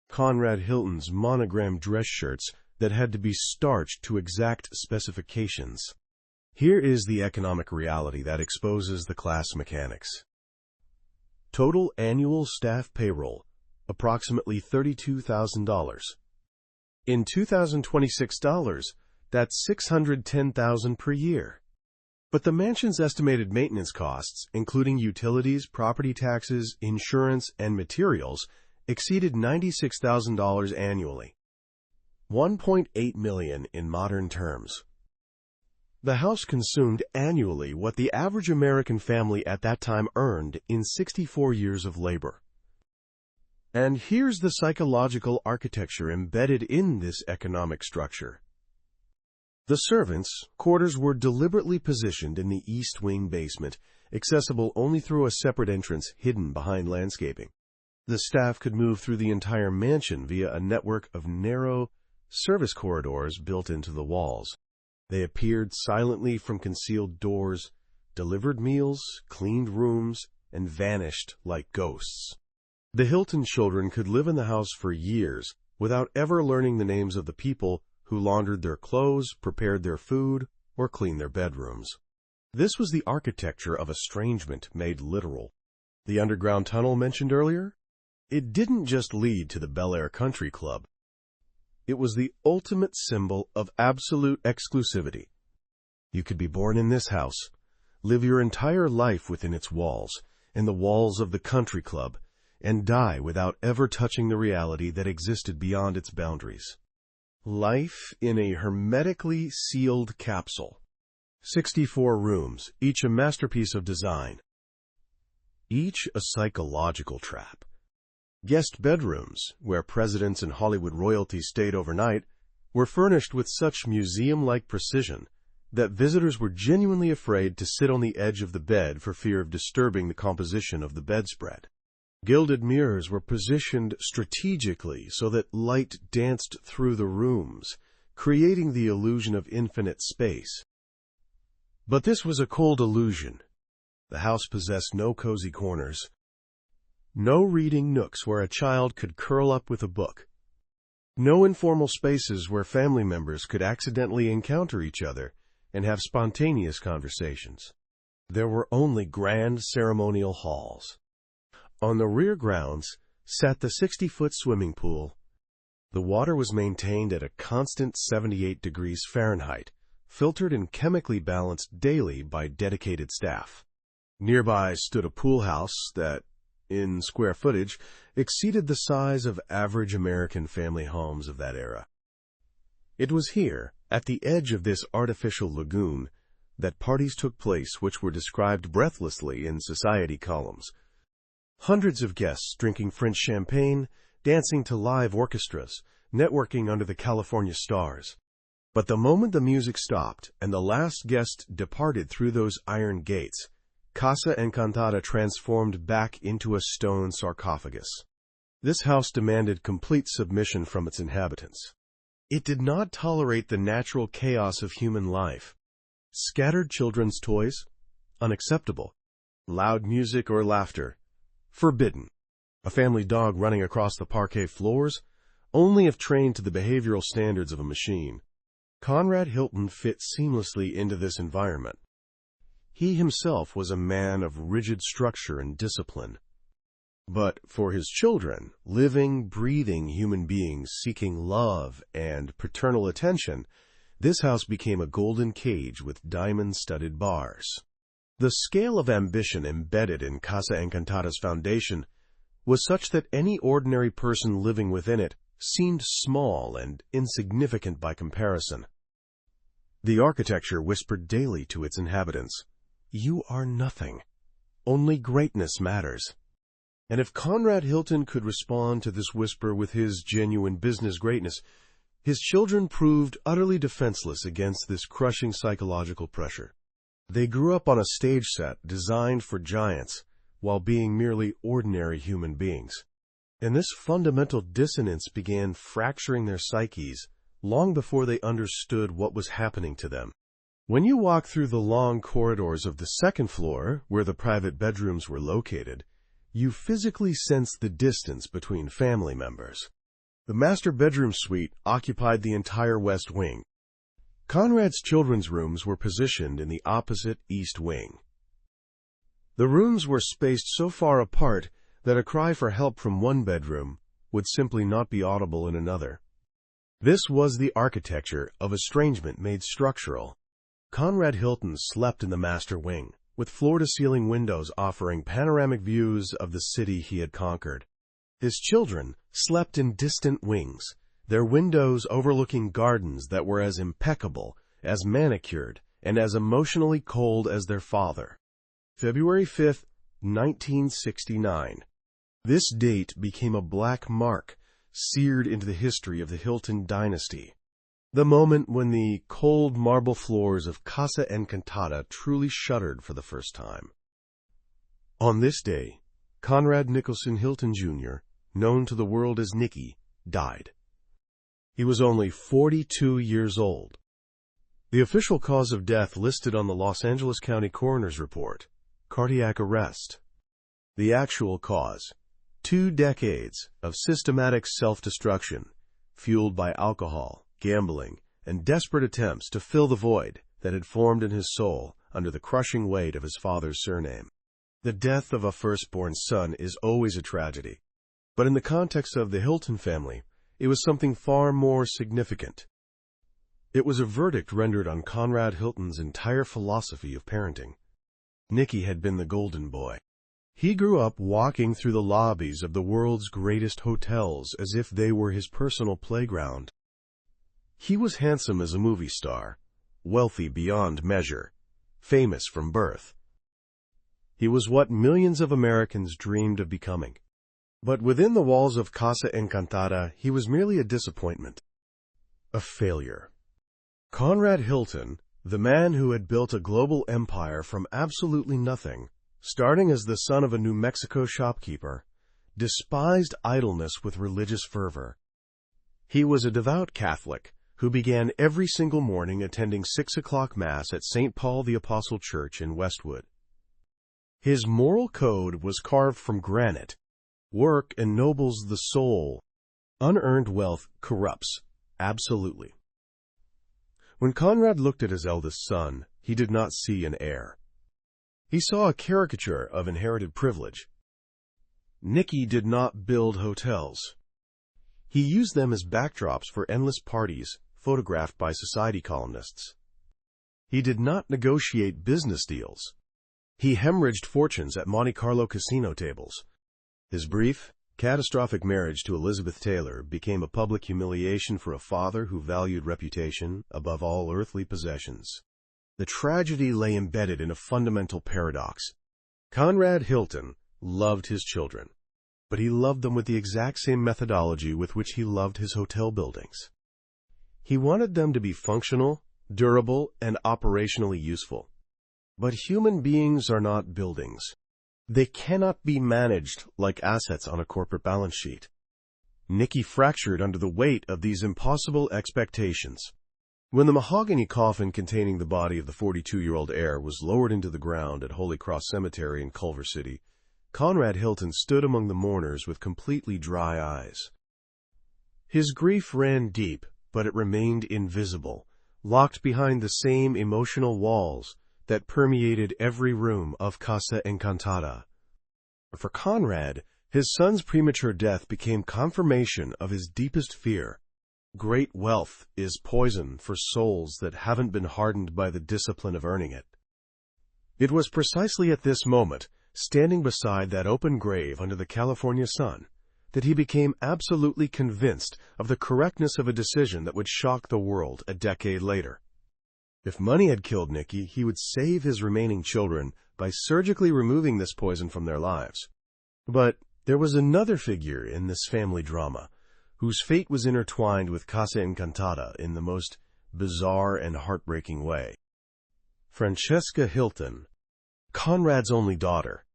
Conrad Hilton's monogram dress shirts that had to be starched to exact specifications. Here is the economic reality that exposes the class mechanics. Total annual staff payroll, approximately $32,000. In 2026 dollars, that's $610,000 per year. But the mansion's estimated maintenance costs, including utilities, property taxes, insurance, and materials, exceeded $96,000 annually. $1.8 million in modern terms. The house consumed annually what the average American family at that time earned in 64 years of labor. And here's the psychological architecture embedded in this economic structure. The servants' quarters were deliberately positioned in the east wing basement, accessible only through a separate entrance hidden behind landscaping. The staff could move through the entire mansion via a network of narrow service corridors built into the walls. They appeared silently from concealed doors, delivered meals, cleaned rooms, and vanished like ghosts. The Hilton children could live in the house for years without ever learning the names of the people who laundered their clothes, prepared their food, or cleaned their bedrooms. This was the architecture of estrangement made literal. The underground tunnel mentioned earlier? It didn't just lead to the Bel Air Country Club. It was the ultimate symbol of absolute exclusivity. You could be born in this house, live your entire life within its walls, in the walls of the country club, and die without ever touching the reality that existed beyond its boundaries. Life in a hermetically sealed capsule. 64 rooms, each a masterpiece of design. Each a psychological trap. Guest bedrooms, where presidents and Hollywood royalty stayed overnight, were furnished with such museum-like precision that visitors were genuinely afraid to sit on the edge of the bed for fear of disturbing the composition of the bedspread. Gilded mirrors were positioned strategically so that light danced through the rooms, creating the illusion of infinite space. But this was a cold illusion. The house possessed no cozy corners, no reading nooks where a child could curl up with a book, no informal spaces where family members could accidentally encounter each other and have spontaneous conversations. There were only grand ceremonial halls. On the rear grounds, sat the 60-foot swimming pool. The water was maintained at a constant 78 degrees Fahrenheit, filtered and chemically balanced daily by dedicated staff. Nearby stood a pool house that, in square footage, exceeded the size of average American family homes of that era. It was here, at the edge of this artificial lagoon, that parties took place which were described breathlessly in society columns. Hundreds of guests drinking French champagne, dancing to live orchestras, networking under the California stars. But the moment the music stopped and the last guest departed through those iron gates, Casa Encantada transformed back into a stone sarcophagus. This house demanded complete submission from its inhabitants. It did not tolerate the natural chaos of human life. Scattered children's toys? Unacceptable. Loud music or laughter? Forbidden. A family dog running across the parquet floors? Only if trained to the behavioral standards of a machine. Conrad Hilton fit seamlessly into this environment. He himself was a man of rigid structure and discipline. But for his children, living, breathing human beings seeking love and paternal attention, this house became a golden cage with diamond-studded bars. The scale of ambition embedded in Casa Encantada's foundation was such that any ordinary person living within it seemed small and insignificant by comparison. The architecture whispered daily to its inhabitants, "You are nothing. Only greatness matters." And if Conrad Hilton could respond to this whisper with his genuine business greatness, his children proved utterly defenseless against this crushing psychological pressure. They grew up on a stage set designed for giants while being merely ordinary human beings. And this fundamental dissonance began fracturing their psyches long before they understood what was happening to them. When you walk through the long corridors of the second floor, where the private bedrooms were located, you physically sense the distance between family members. The master bedroom suite occupied the entire west wing. Conrad's children's rooms were positioned in the opposite east wing. The rooms were spaced so far apart that a cry for help from one bedroom would simply not be audible in another. This was the architecture of estrangement made structural. Conrad Hilton slept in the master wing, with floor-to-ceiling windows offering panoramic views of the city he had conquered. His children slept in distant wings, their windows overlooking gardens that were as impeccable, as manicured, and as emotionally cold as their father. February 5, 1969. This date became a black mark, seared into the history of the Hilton dynasty. The moment when the cold marble floors of Casa Encantada truly shuddered for the first time. On this day, Conrad Nicholson Hilton, Jr., known to the world as Nicky, died. He was only 42 years old. The official cause of death listed on the Los Angeles County Coroner's Report: cardiac arrest. The actual cause: 2 decades of systematic self-destruction, fueled by alcohol, gambling, and desperate attempts to fill the void that had formed in his soul under the crushing weight of his father's surname. The death of a firstborn son is always a tragedy, but in the context of the Hilton family, it was something far more significant. It was a verdict rendered on Conrad Hilton's entire philosophy of parenting. Nicky had been the golden boy. He grew up walking through the lobbies of the world's greatest hotels as if they were his personal playground. He was handsome as a movie star, wealthy beyond measure, famous from birth. He was what millions of Americans dreamed of becoming. But within the walls of Casa Encantada, he was merely a disappointment, a failure. Conrad Hilton, the man who had built a global empire from absolutely nothing, starting as the son of a New Mexico shopkeeper, despised idleness with religious fervor. He was a devout Catholic who began every single morning attending 6 o'clock Mass at St. Paul the Apostle Church in Westwood. His moral code was carved from granite. Work ennobles the soul. Unearned wealth corrupts, absolutely. When Conrad looked at his eldest son, he did not see an heir. He saw a caricature of inherited privilege. Nicky did not build hotels. He used them as backdrops for endless parties photographed by society columnists. He did not negotiate business deals. He hemorrhaged fortunes at Monte Carlo casino tables. His brief, catastrophic marriage to Elizabeth Taylor became a public humiliation for a father who valued reputation above all earthly possessions. The tragedy lay embedded in a fundamental paradox. Conrad Hilton loved his children, but he loved them with the exact same methodology with which he loved his hotel buildings. He wanted them to be functional, durable, and operationally useful. But human beings are not buildings. They cannot be managed like assets on a corporate balance sheet. Nicky fractured under the weight of these impossible expectations. When the mahogany coffin containing the body of the 42-year-old heir was lowered into the ground at Holy Cross Cemetery in Culver City, Conrad Hilton stood among the mourners with completely dry eyes. His grief ran deep, but it remained invisible, locked behind the same emotional walls that permeated every room of Casa Encantada. For Conrad, his son's premature death became confirmation of his deepest fear. Great wealth is poison for souls that haven't been hardened by the discipline of earning it. It was precisely at this moment, standing beside that open grave under the California sun, that he became absolutely convinced of the correctness of a decision that would shock the world a decade later. If money had killed Nicky, he would save his remaining children by surgically removing this poison from their lives. But there was another figure in this family drama, whose fate was intertwined with Casa Encantada in the most bizarre and heartbreaking way. Francesca Hilton, Conrad's only daughter.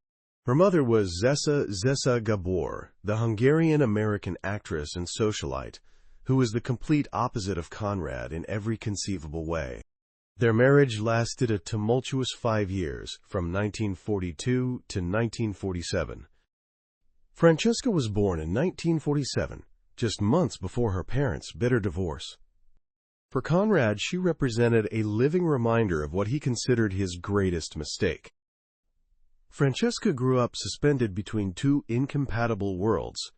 Her mother was Zsa Gabor, the Hungarian-American actress and socialite, who was the complete opposite of Conrad in every conceivable way. Their marriage lasted a tumultuous 5 years, from 1942 to 1947. Francesca was born in 1947, just months before her parents' bitter divorce. For Conrad, she represented a living reminder of what he considered his greatest mistake. Francesca grew up suspended between two incompatible worlds.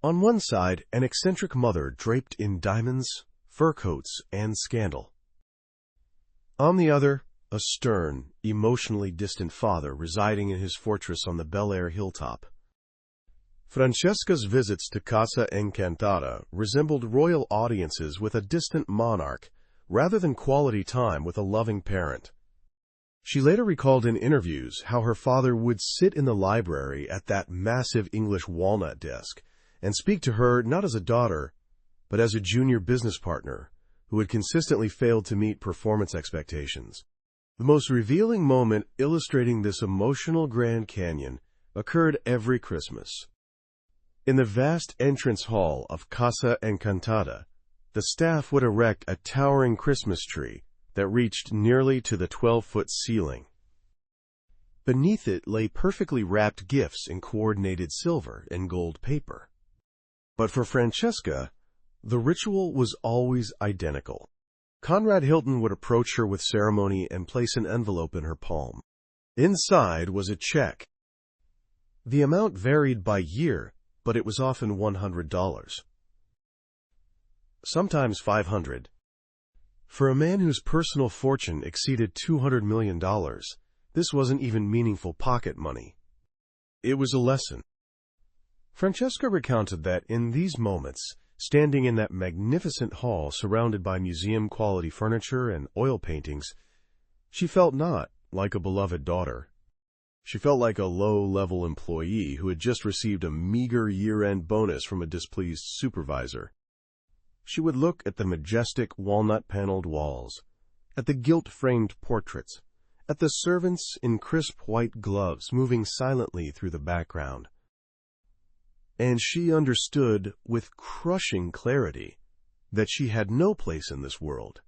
On one side, an eccentric mother draped in diamonds, fur coats, and scandal. On the other, a stern, emotionally distant father residing in his fortress on the Bel Air hilltop. Francesca's visits to Casa Encantada resembled royal audiences with a distant monarch, rather than quality time with a loving parent. She later recalled in interviews how her father would sit in the library at that massive English walnut desk and speak to her not as a daughter, but as a junior business partner who had consistently failed to meet performance expectations. The most revealing moment illustrating this emotional Grand Canyon occurred every Christmas. In the vast entrance hall of Casa Encantada, the staff would erect a towering Christmas tree that reached nearly to the 12-foot ceiling. Beneath it lay perfectly wrapped gifts in coordinated silver and gold paper. But for Francesca, the ritual was always identical. Conrad Hilton would approach her with ceremony and place an envelope in her palm. Inside was a check. The amount varied by year, but it was often $100. Sometimes $500. For a man whose personal fortune exceeded $200 million, this wasn't even meaningful pocket money. It was a lesson. Francesca recounted that in these moments, standing in that magnificent hall surrounded by museum-quality furniture and oil paintings, she felt not like a beloved daughter. She felt like a low-level employee who had just received a meager year-end bonus from a displeased supervisor. She would look at the majestic walnut-paneled walls, at the gilt-framed portraits, at the servants in crisp white gloves moving silently through the background. And she understood with crushing clarity that she had no place in this world.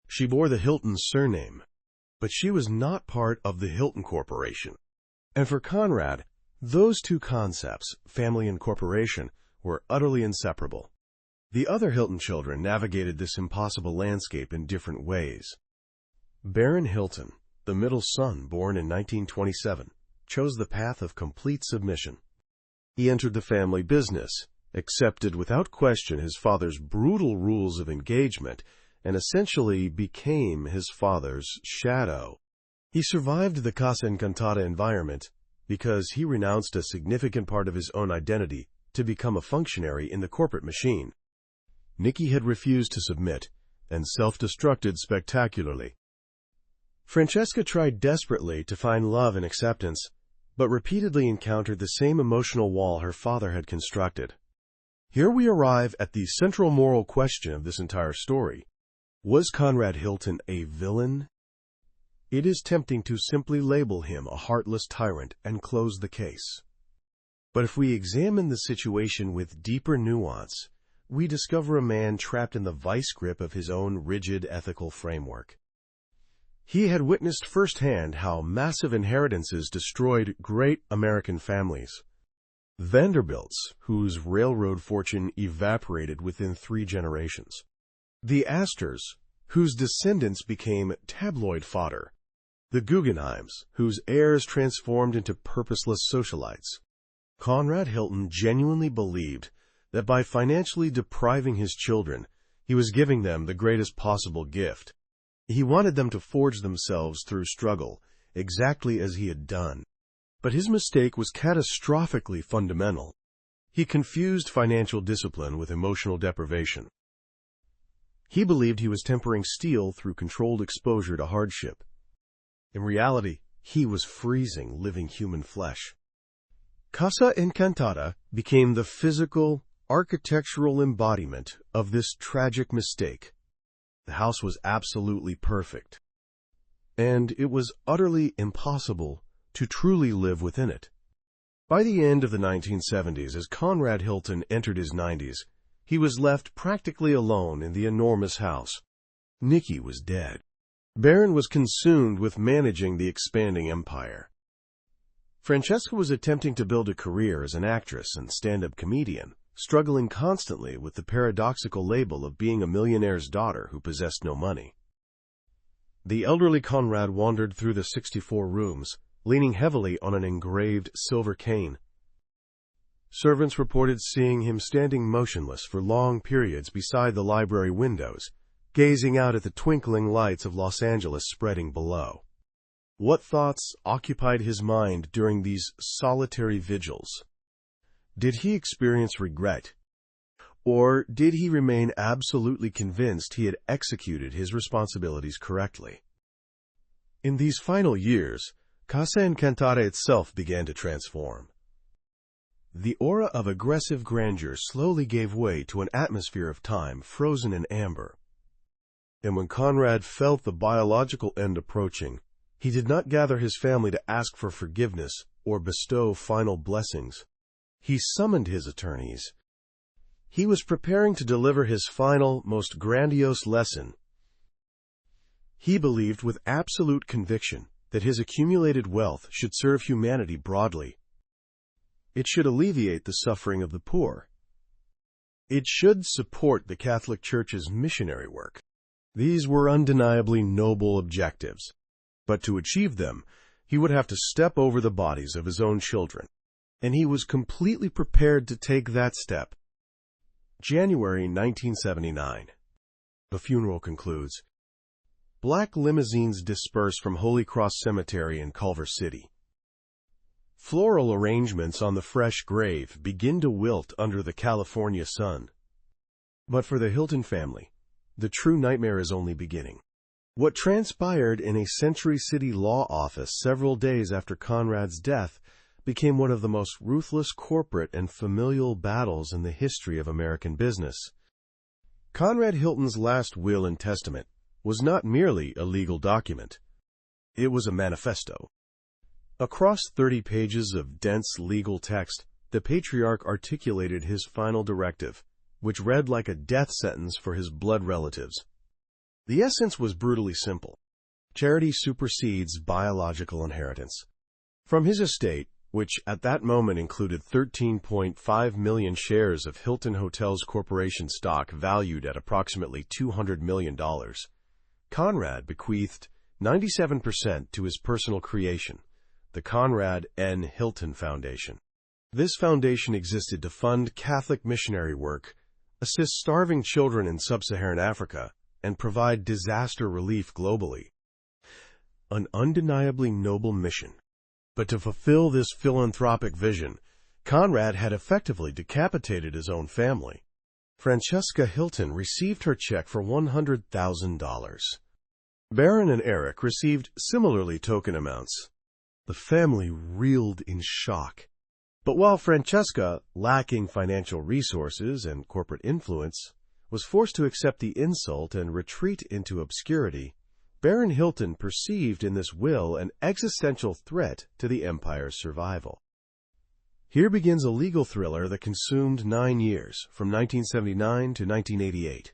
She bore the Hilton surname, but she was not part of the Hilton Corporation. And for Conrad, those two concepts, family and corporation, were utterly inseparable. The other Hilton children navigated this impossible landscape in different ways. Baron Hilton, the middle son born in 1927, chose the path of complete submission. He entered the family business, accepted without question his father's brutal rules of engagement, and essentially became his father's shadow. He survived the Casa Encantada environment because he renounced a significant part of his own identity to become a functionary in the corporate machine. Nicky had refused to submit and self-destructed spectacularly. Francesca tried desperately to find love and acceptance, but repeatedly encountered the same emotional wall her father had constructed. Here we arrive at the central moral question of this entire story. Was Conrad Hilton a villain? It is tempting to simply label him a heartless tyrant and close the case. But if we examine the situation with deeper nuance, we discover a man trapped in the vice grip of his own rigid ethical framework. He had witnessed firsthand how massive inheritances destroyed great American families. Vanderbilts, whose railroad fortune evaporated within 3 generations. The Astors, whose descendants became tabloid fodder. The Guggenheims, whose heirs transformed into purposeless socialites. Conrad Hilton genuinely believed that by financially depriving his children, he was giving them the greatest possible gift. He wanted them to forge themselves through struggle, exactly as he had done. But his mistake was catastrophically fundamental. He confused financial discipline with emotional deprivation. He believed he was tempering steel through controlled exposure to hardship. In reality, he was freezing living human flesh. Casa Encantada became the physical, architectural embodiment of this tragic mistake. The house was absolutely perfect, and it was utterly impossible to truly live within it. By the end of the 1970s, as Conrad Hilton entered his 90s, he was left practically alone in the enormous house. Nicky was dead. Baron was consumed with managing the expanding empire. Francesca was attempting to build a career as an actress and stand-up comedian, struggling constantly with the paradoxical label of being a millionaire's daughter who possessed no money. The elderly Conrad wandered through the 64 rooms, leaning heavily on an engraved silver cane. Servants reported seeing him standing motionless for long periods beside the library windows, gazing out at the twinkling lights of Los Angeles spreading below. What thoughts occupied his mind during these solitary vigils? Did he experience regret? Or did he remain absolutely convinced he had executed his responsibilities correctly? In these final years, Casa Encantada itself began to transform. The aura of aggressive grandeur slowly gave way to an atmosphere of time frozen in amber. And when Conrad felt the biological end approaching, he did not gather his family to ask for forgiveness or bestow final blessings. He summoned his attorneys. He was preparing to deliver his final, most grandiose lesson. He believed with absolute conviction that his accumulated wealth should serve humanity broadly. It should alleviate the suffering of the poor. It should support the Catholic Church's missionary work. These were undeniably noble objectives. But to achieve them, he would have to step over the bodies of his own children. And he was completely prepared to take that step. January 1979. The funeral concludes. Black limousines disperse from Holy Cross Cemetery in Culver City. Floral arrangements on the fresh grave begin to wilt under the California sun. But for the Hilton family, the true nightmare is only beginning. What transpired in a Century City law office several days after Conrad's death became one of the most ruthless corporate and familial battles in the history of American business. Conrad Hilton's last will and testament was not merely a legal document. It was a manifesto. Across 30 pages of dense legal text, the patriarch articulated his final directive, which read like a death sentence for his blood relatives. The essence was brutally simple. Charity supersedes biological inheritance. From his estate, which at that moment included 13.5 million shares of Hilton Hotels Corporation stock valued at approximately $200 million, Conrad bequeathed 97% to his personal creation, the Conrad N. Hilton Foundation. This foundation existed to fund Catholic missionary work, assist starving children in sub-Saharan Africa, and provide disaster relief globally. An undeniably noble mission. But to fulfill this philanthropic vision, Conrad had effectively decapitated his own family. Francesca Hilton received her check for $100,000. Baron and Eric received similarly token amounts. The family reeled in shock. But while Francesca, lacking financial resources and corporate influence, was forced to accept the insult and retreat into obscurity, Baron Hilton perceived in this will an existential threat to the empire's survival. Here begins a legal thriller that consumed 9 years, from 1979 to 1988.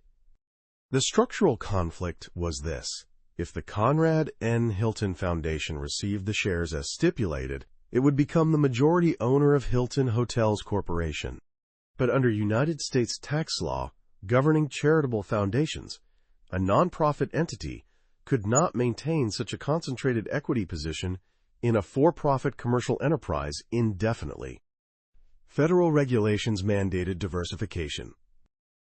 The structural conflict was this. If the Conrad N. Hilton Foundation received the shares as stipulated, it would become the majority owner of Hilton Hotels Corporation. But under United States tax law governing charitable foundations, a nonprofit entity could not maintain such a concentrated equity position in a for-profit commercial enterprise indefinitely. Federal regulations mandated diversification.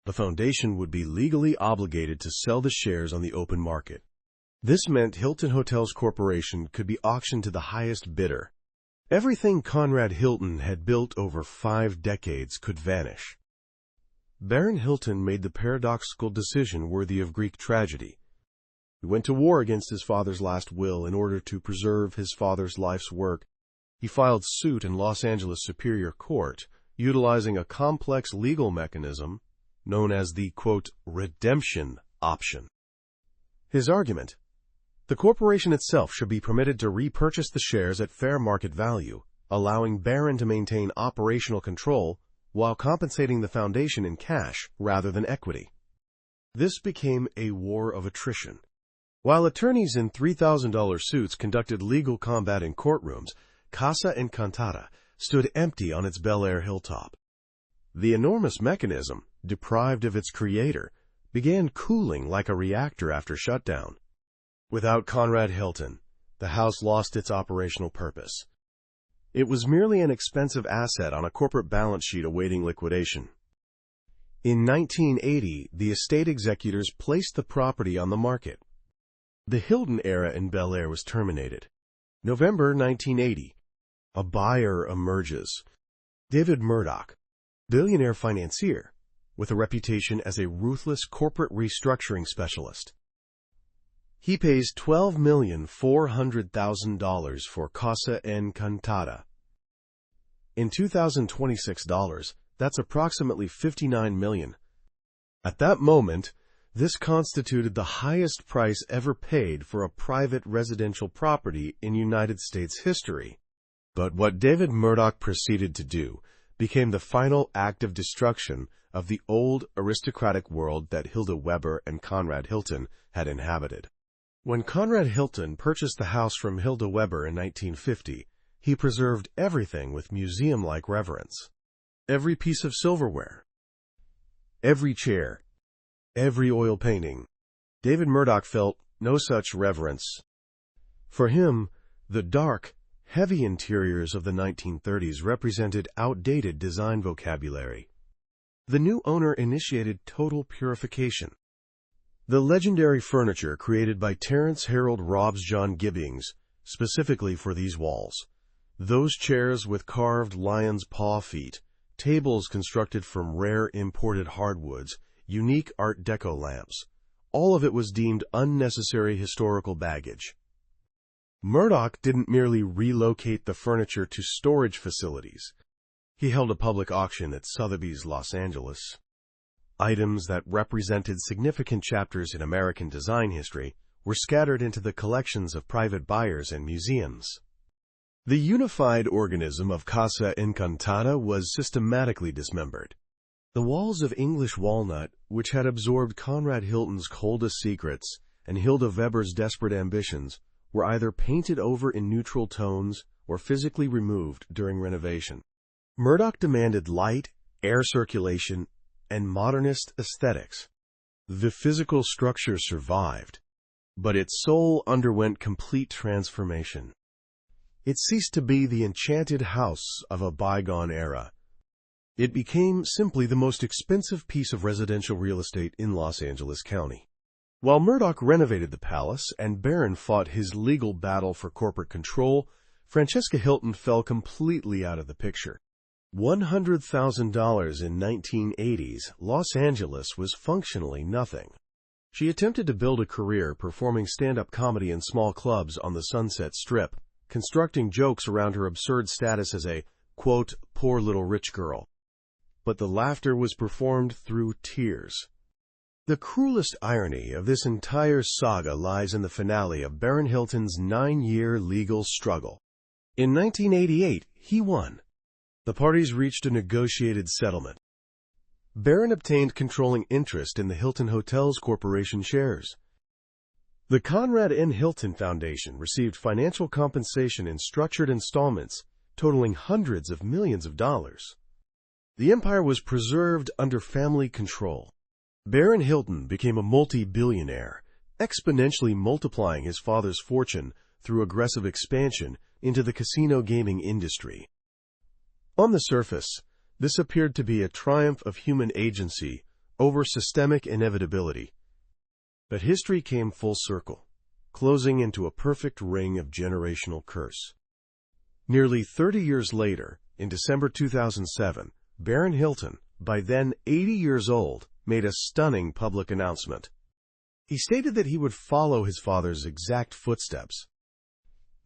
The foundation would be legally obligated to sell the shares on the open market. This meant Hilton Hotels Corporation could be auctioned to the highest bidder. Everything Conrad Hilton had built over 5 decades could vanish. Baron Hilton made the paradoxical decision worthy of Greek tragedy. He went to war against his father's last will in order to preserve his father's life's work. He filed suit in Los Angeles Superior Court, utilizing a complex legal mechanism known as the, quote, redemption option. His argument: the corporation itself should be permitted to repurchase the shares at fair market value, allowing Baron to maintain operational control while compensating the foundation in cash rather than equity. This became a war of attrition. While attorneys in $3,000 suits conducted legal combat in courtrooms, Casa Encantada stood empty on its Bel Air hilltop. The enormous mechanism, deprived of its creator, began cooling like a reactor after shutdown. Without Conrad Hilton, the house lost its operational purpose. It was merely an expensive asset on a corporate balance sheet awaiting liquidation. In 1980, the estate executors placed the property on the market. The Hilton era in Bel Air was terminated. November 1980. A buyer emerges. David Murdoch, billionaire financier, with a reputation as a ruthless corporate restructuring specialist. He pays $12,400,000 for Casa Encantada. In 2026 dollars, that's approximately $59 million. At that moment, this constituted the highest price ever paid for a private residential property in United States history. But what David Murdoch proceeded to do became the final act of destruction of the old aristocratic world that Hilda Weber and Conrad Hilton had inhabited. When Conrad Hilton purchased the house from Hilda Weber in 1950, he preserved everything with museum-like reverence. Every piece of silverware, every chair, every oil painting. David Murdoch felt no such reverence. For him, the dark, heavy interiors of the 1930s represented outdated design vocabulary. The new owner initiated total purification. The legendary furniture created by Terence Harold Robb's John Gibbings, specifically for these walls. Those chairs with carved lion's paw feet, tables constructed from rare imported hardwoods, unique Art Deco lamps. All of it was deemed unnecessary historical baggage. Murdoch didn't merely relocate the furniture to storage facilities. He held a public auction at Sotheby's, Los Angeles. Items that represented significant chapters in American design history were scattered into the collections of private buyers and museums. The unified organism of Casa Encantada was systematically dismembered. The walls of English walnut, which had absorbed Conrad Hilton's coldest secrets and Hilda Weber's desperate ambitions, were either painted over in neutral tones or physically removed during renovation. Murdoch demanded light, air circulation, and modernist aesthetics. The physical structure survived, but its soul underwent complete transformation. It ceased to be the enchanted house of a bygone era. It became simply the most expensive piece of residential real estate in Los Angeles County. While Murdoch renovated the palace and Baron fought his legal battle for corporate control, Francesca Hilton fell completely out of the picture. $100,000 in 1980s, Los Angeles was functionally nothing. She attempted to build a career performing stand-up comedy in small clubs on the Sunset Strip, constructing jokes around her absurd status as a, quote, poor little rich girl. But the laughter was performed through tears. The cruelest irony of this entire saga lies in the finale of Baron Hilton's 9-year legal struggle. In 1988, he won. The parties reached a negotiated settlement. Baron obtained controlling interest in the Hilton Hotels Corporation shares. The Conrad Hilton Foundation received financial compensation in structured installments totaling hundreds of millions of dollars. The empire was preserved under family control. Baron Hilton became a multi-billionaire, exponentially multiplying his father's fortune through aggressive expansion into the casino gaming industry. On the surface, this appeared to be a triumph of human agency over systemic inevitability. But history came full circle, closing into a perfect ring of generational curse. Nearly 30 years later, in December 2007, Baron Hilton, by then 80 years old, made a stunning public announcement. He stated that he would follow his father's exact footsteps.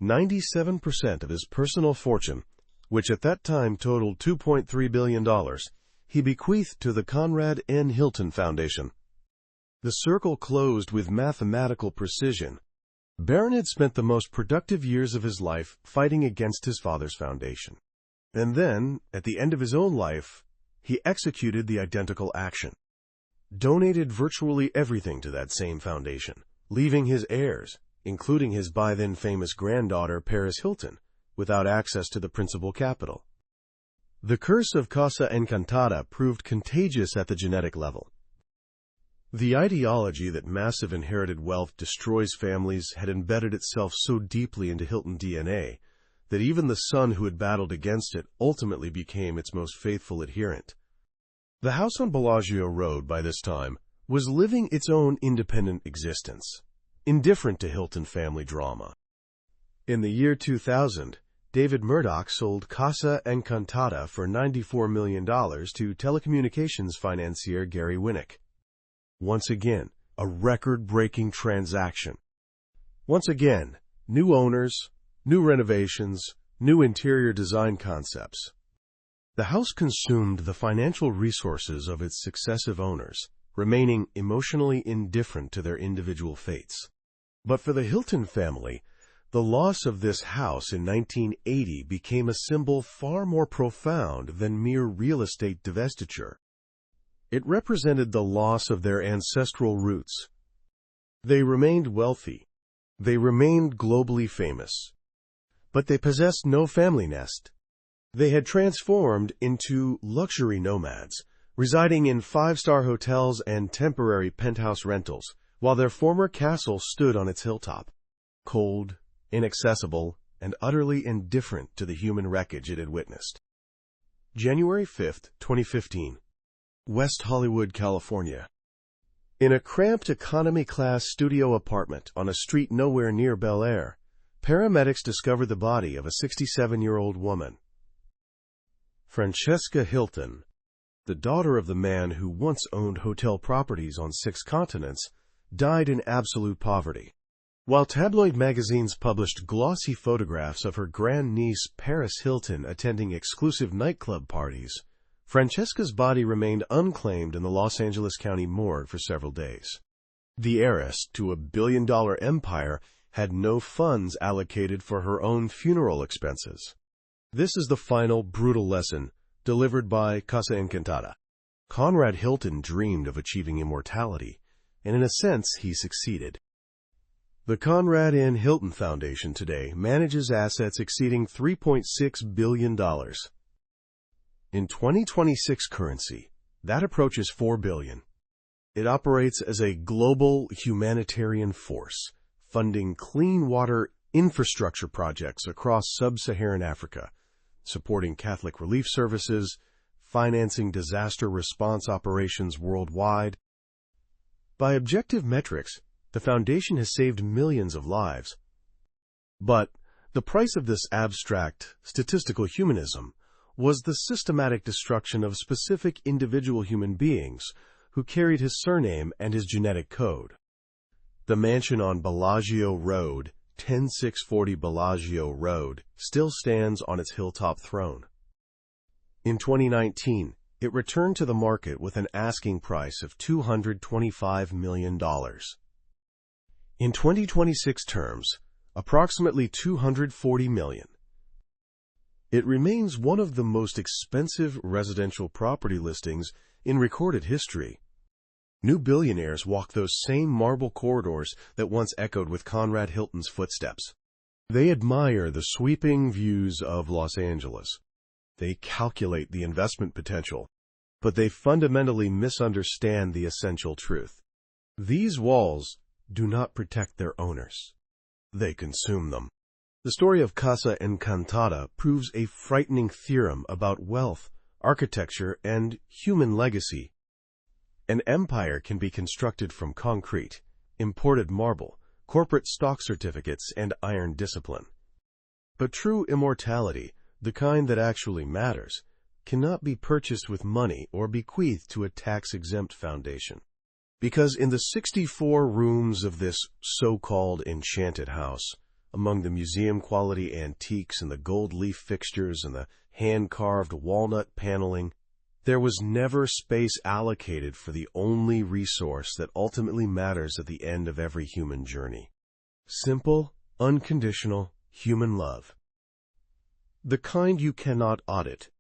97% of his personal fortune, which at that time totaled $2.3 billion, he bequeathed to the Conrad Hilton Foundation. The circle closed with mathematical precision. Baron had spent the most productive years of his life fighting against his father's foundation. And then, at the end of his own life, he executed the identical action. Donated virtually everything to that same foundation, leaving his heirs, including his by-then famous granddaughter Paris Hilton, without access to the principal capital. The curse of Casa Encantada proved contagious at the genetic level. The ideology that massive inherited wealth destroys families had embedded itself so deeply into Hilton DNA that even the son who had battled against it ultimately became its most faithful adherent. The house on Bellagio Road, by this time, was living its own independent existence, indifferent to Hilton family drama. In the year 2000, David Murdoch sold Casa Encantada for $94 million to telecommunications financier Gary Winnick. Once again, a record-breaking transaction. Once again, new owners, new renovations, new interior design concepts. The house consumed the financial resources of its successive owners, remaining emotionally indifferent to their individual fates. But for the Hilton family, the loss of this house in 1980 became a symbol far more profound than mere real estate divestiture. It represented the loss of their ancestral roots. They remained wealthy. They remained globally famous. But they possessed no family nest. They had transformed into luxury nomads, residing in five-star hotels and temporary penthouse rentals, while their former castle stood on its hilltop, cold, inaccessible, and utterly indifferent to the human wreckage it had witnessed. January 5, 2015. West Hollywood, California. In a cramped economy-class studio apartment on a street nowhere near Bel Air, paramedics discovered the body of a 67-year-old woman. Francesca Hilton, the daughter of the man who once owned hotel properties on 6 continents, died in absolute poverty. While tabloid magazines published glossy photographs of her grandniece Paris Hilton attending exclusive nightclub parties, Francesca's body remained unclaimed in the Los Angeles County morgue for several days. The heiress to a billion-dollar empire had no funds allocated for her own funeral expenses. This is the final, brutal lesson delivered by Casa Encantada. Conrad Hilton dreamed of achieving immortality, and in a sense he succeeded. The Conrad Hilton Foundation today manages assets exceeding $3.6 billion. In 2026 currency, that approaches $4 billion. It operates as a global humanitarian force, funding clean water infrastructure projects across sub-Saharan Africa, supporting Catholic relief services, financing disaster response operations worldwide. By objective metrics, the foundation has saved millions of lives. But the price of this abstract, statistical humanism was the systematic destruction of specific individual human beings who carried his surname and his genetic code. The mansion on Bellagio Road, 10640 Bellagio Road, still stands on its hilltop throne. In 2019, it returned to the market with an asking price of $225 million. In 2026 terms, approximately $240 million. It remains one of the most expensive residential property listings in recorded history. New billionaires walk those same marble corridors that once echoed with Conrad Hilton's footsteps. They admire the sweeping views of Los Angeles. They calculate the investment potential, but they fundamentally misunderstand the essential truth. These walls do not protect their owners. They consume them. The story of Casa Encantada proves a frightening theorem about wealth, architecture, and human legacy. An empire can be constructed from concrete, imported marble, corporate stock certificates, and iron discipline. But true immortality, the kind that actually matters, cannot be purchased with money or bequeathed to a tax-exempt foundation. Because in the 64 rooms of this so-called enchanted house, among the museum-quality antiques and the gold leaf fixtures and the hand-carved walnut paneling, there was never space allocated for the only resource that ultimately matters at the end of every human journey. Simple, unconditional, human love. The kind you cannot audit.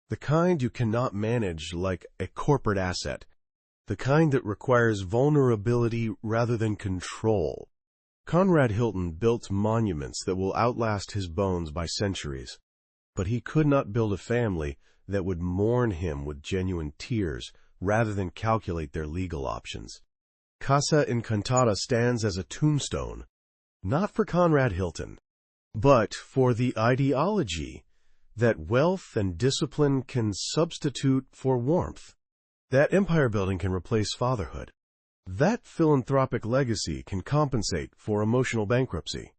The kind you cannot manage like a corporate asset. The kind that requires vulnerability rather than control. Conrad Hilton built monuments that will outlast his bones by centuries, but he could not build a family that would mourn him with genuine tears rather than calculate their legal options. Casa Encantada stands as a tombstone, not for Conrad Hilton, but for the ideology that wealth and discipline can substitute for warmth, that empire building can replace fatherhood, that philanthropic legacy can compensate for emotional bankruptcy.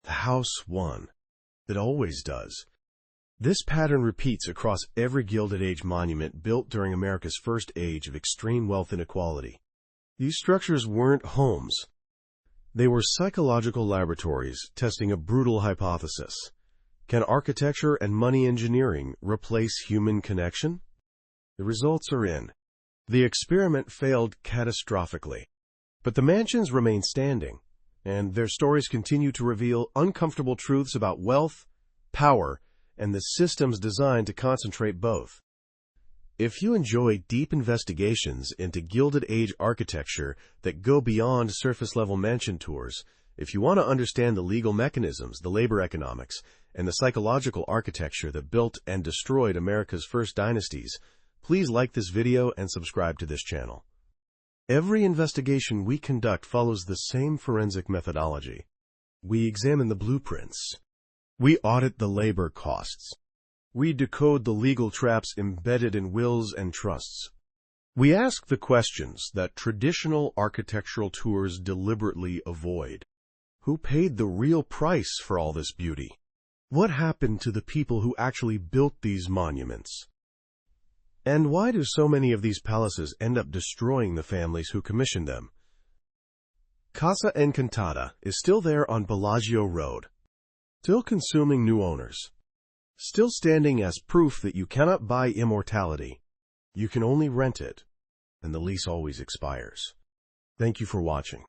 The house won. It always does. This pattern repeats across every Gilded Age monument built during America's first age of extreme wealth inequality. These structures weren't homes. They were psychological laboratories testing a brutal hypothesis. Can architecture and money engineering replace human connection? The results are in. The experiment failed catastrophically, but the mansions remain standing, and their stories continue to reveal uncomfortable truths about wealth, power, and the systems designed to concentrate both. If you enjoy deep investigations into Gilded Age architecture that go beyond surface-level mansion tours, if you want to understand the legal mechanisms, the labor economics, and the psychological architecture that built and destroyed America's first dynasties, please like this video and subscribe to this channel. Every investigation we conduct follows the same forensic methodology. We examine the blueprints. We audit the labor costs. We decode the legal traps embedded in wills and trusts. We ask the questions that traditional architectural tours deliberately avoid. Who paid the real price for all this beauty? What happened to the people who actually built these monuments? And why do so many of these palaces end up destroying the families who commissioned them? Casa Encantada is still there on Bellagio Road, still consuming new owners, still standing as proof that you cannot buy immortality. You can only rent it, and the lease always expires. Thank you for watching.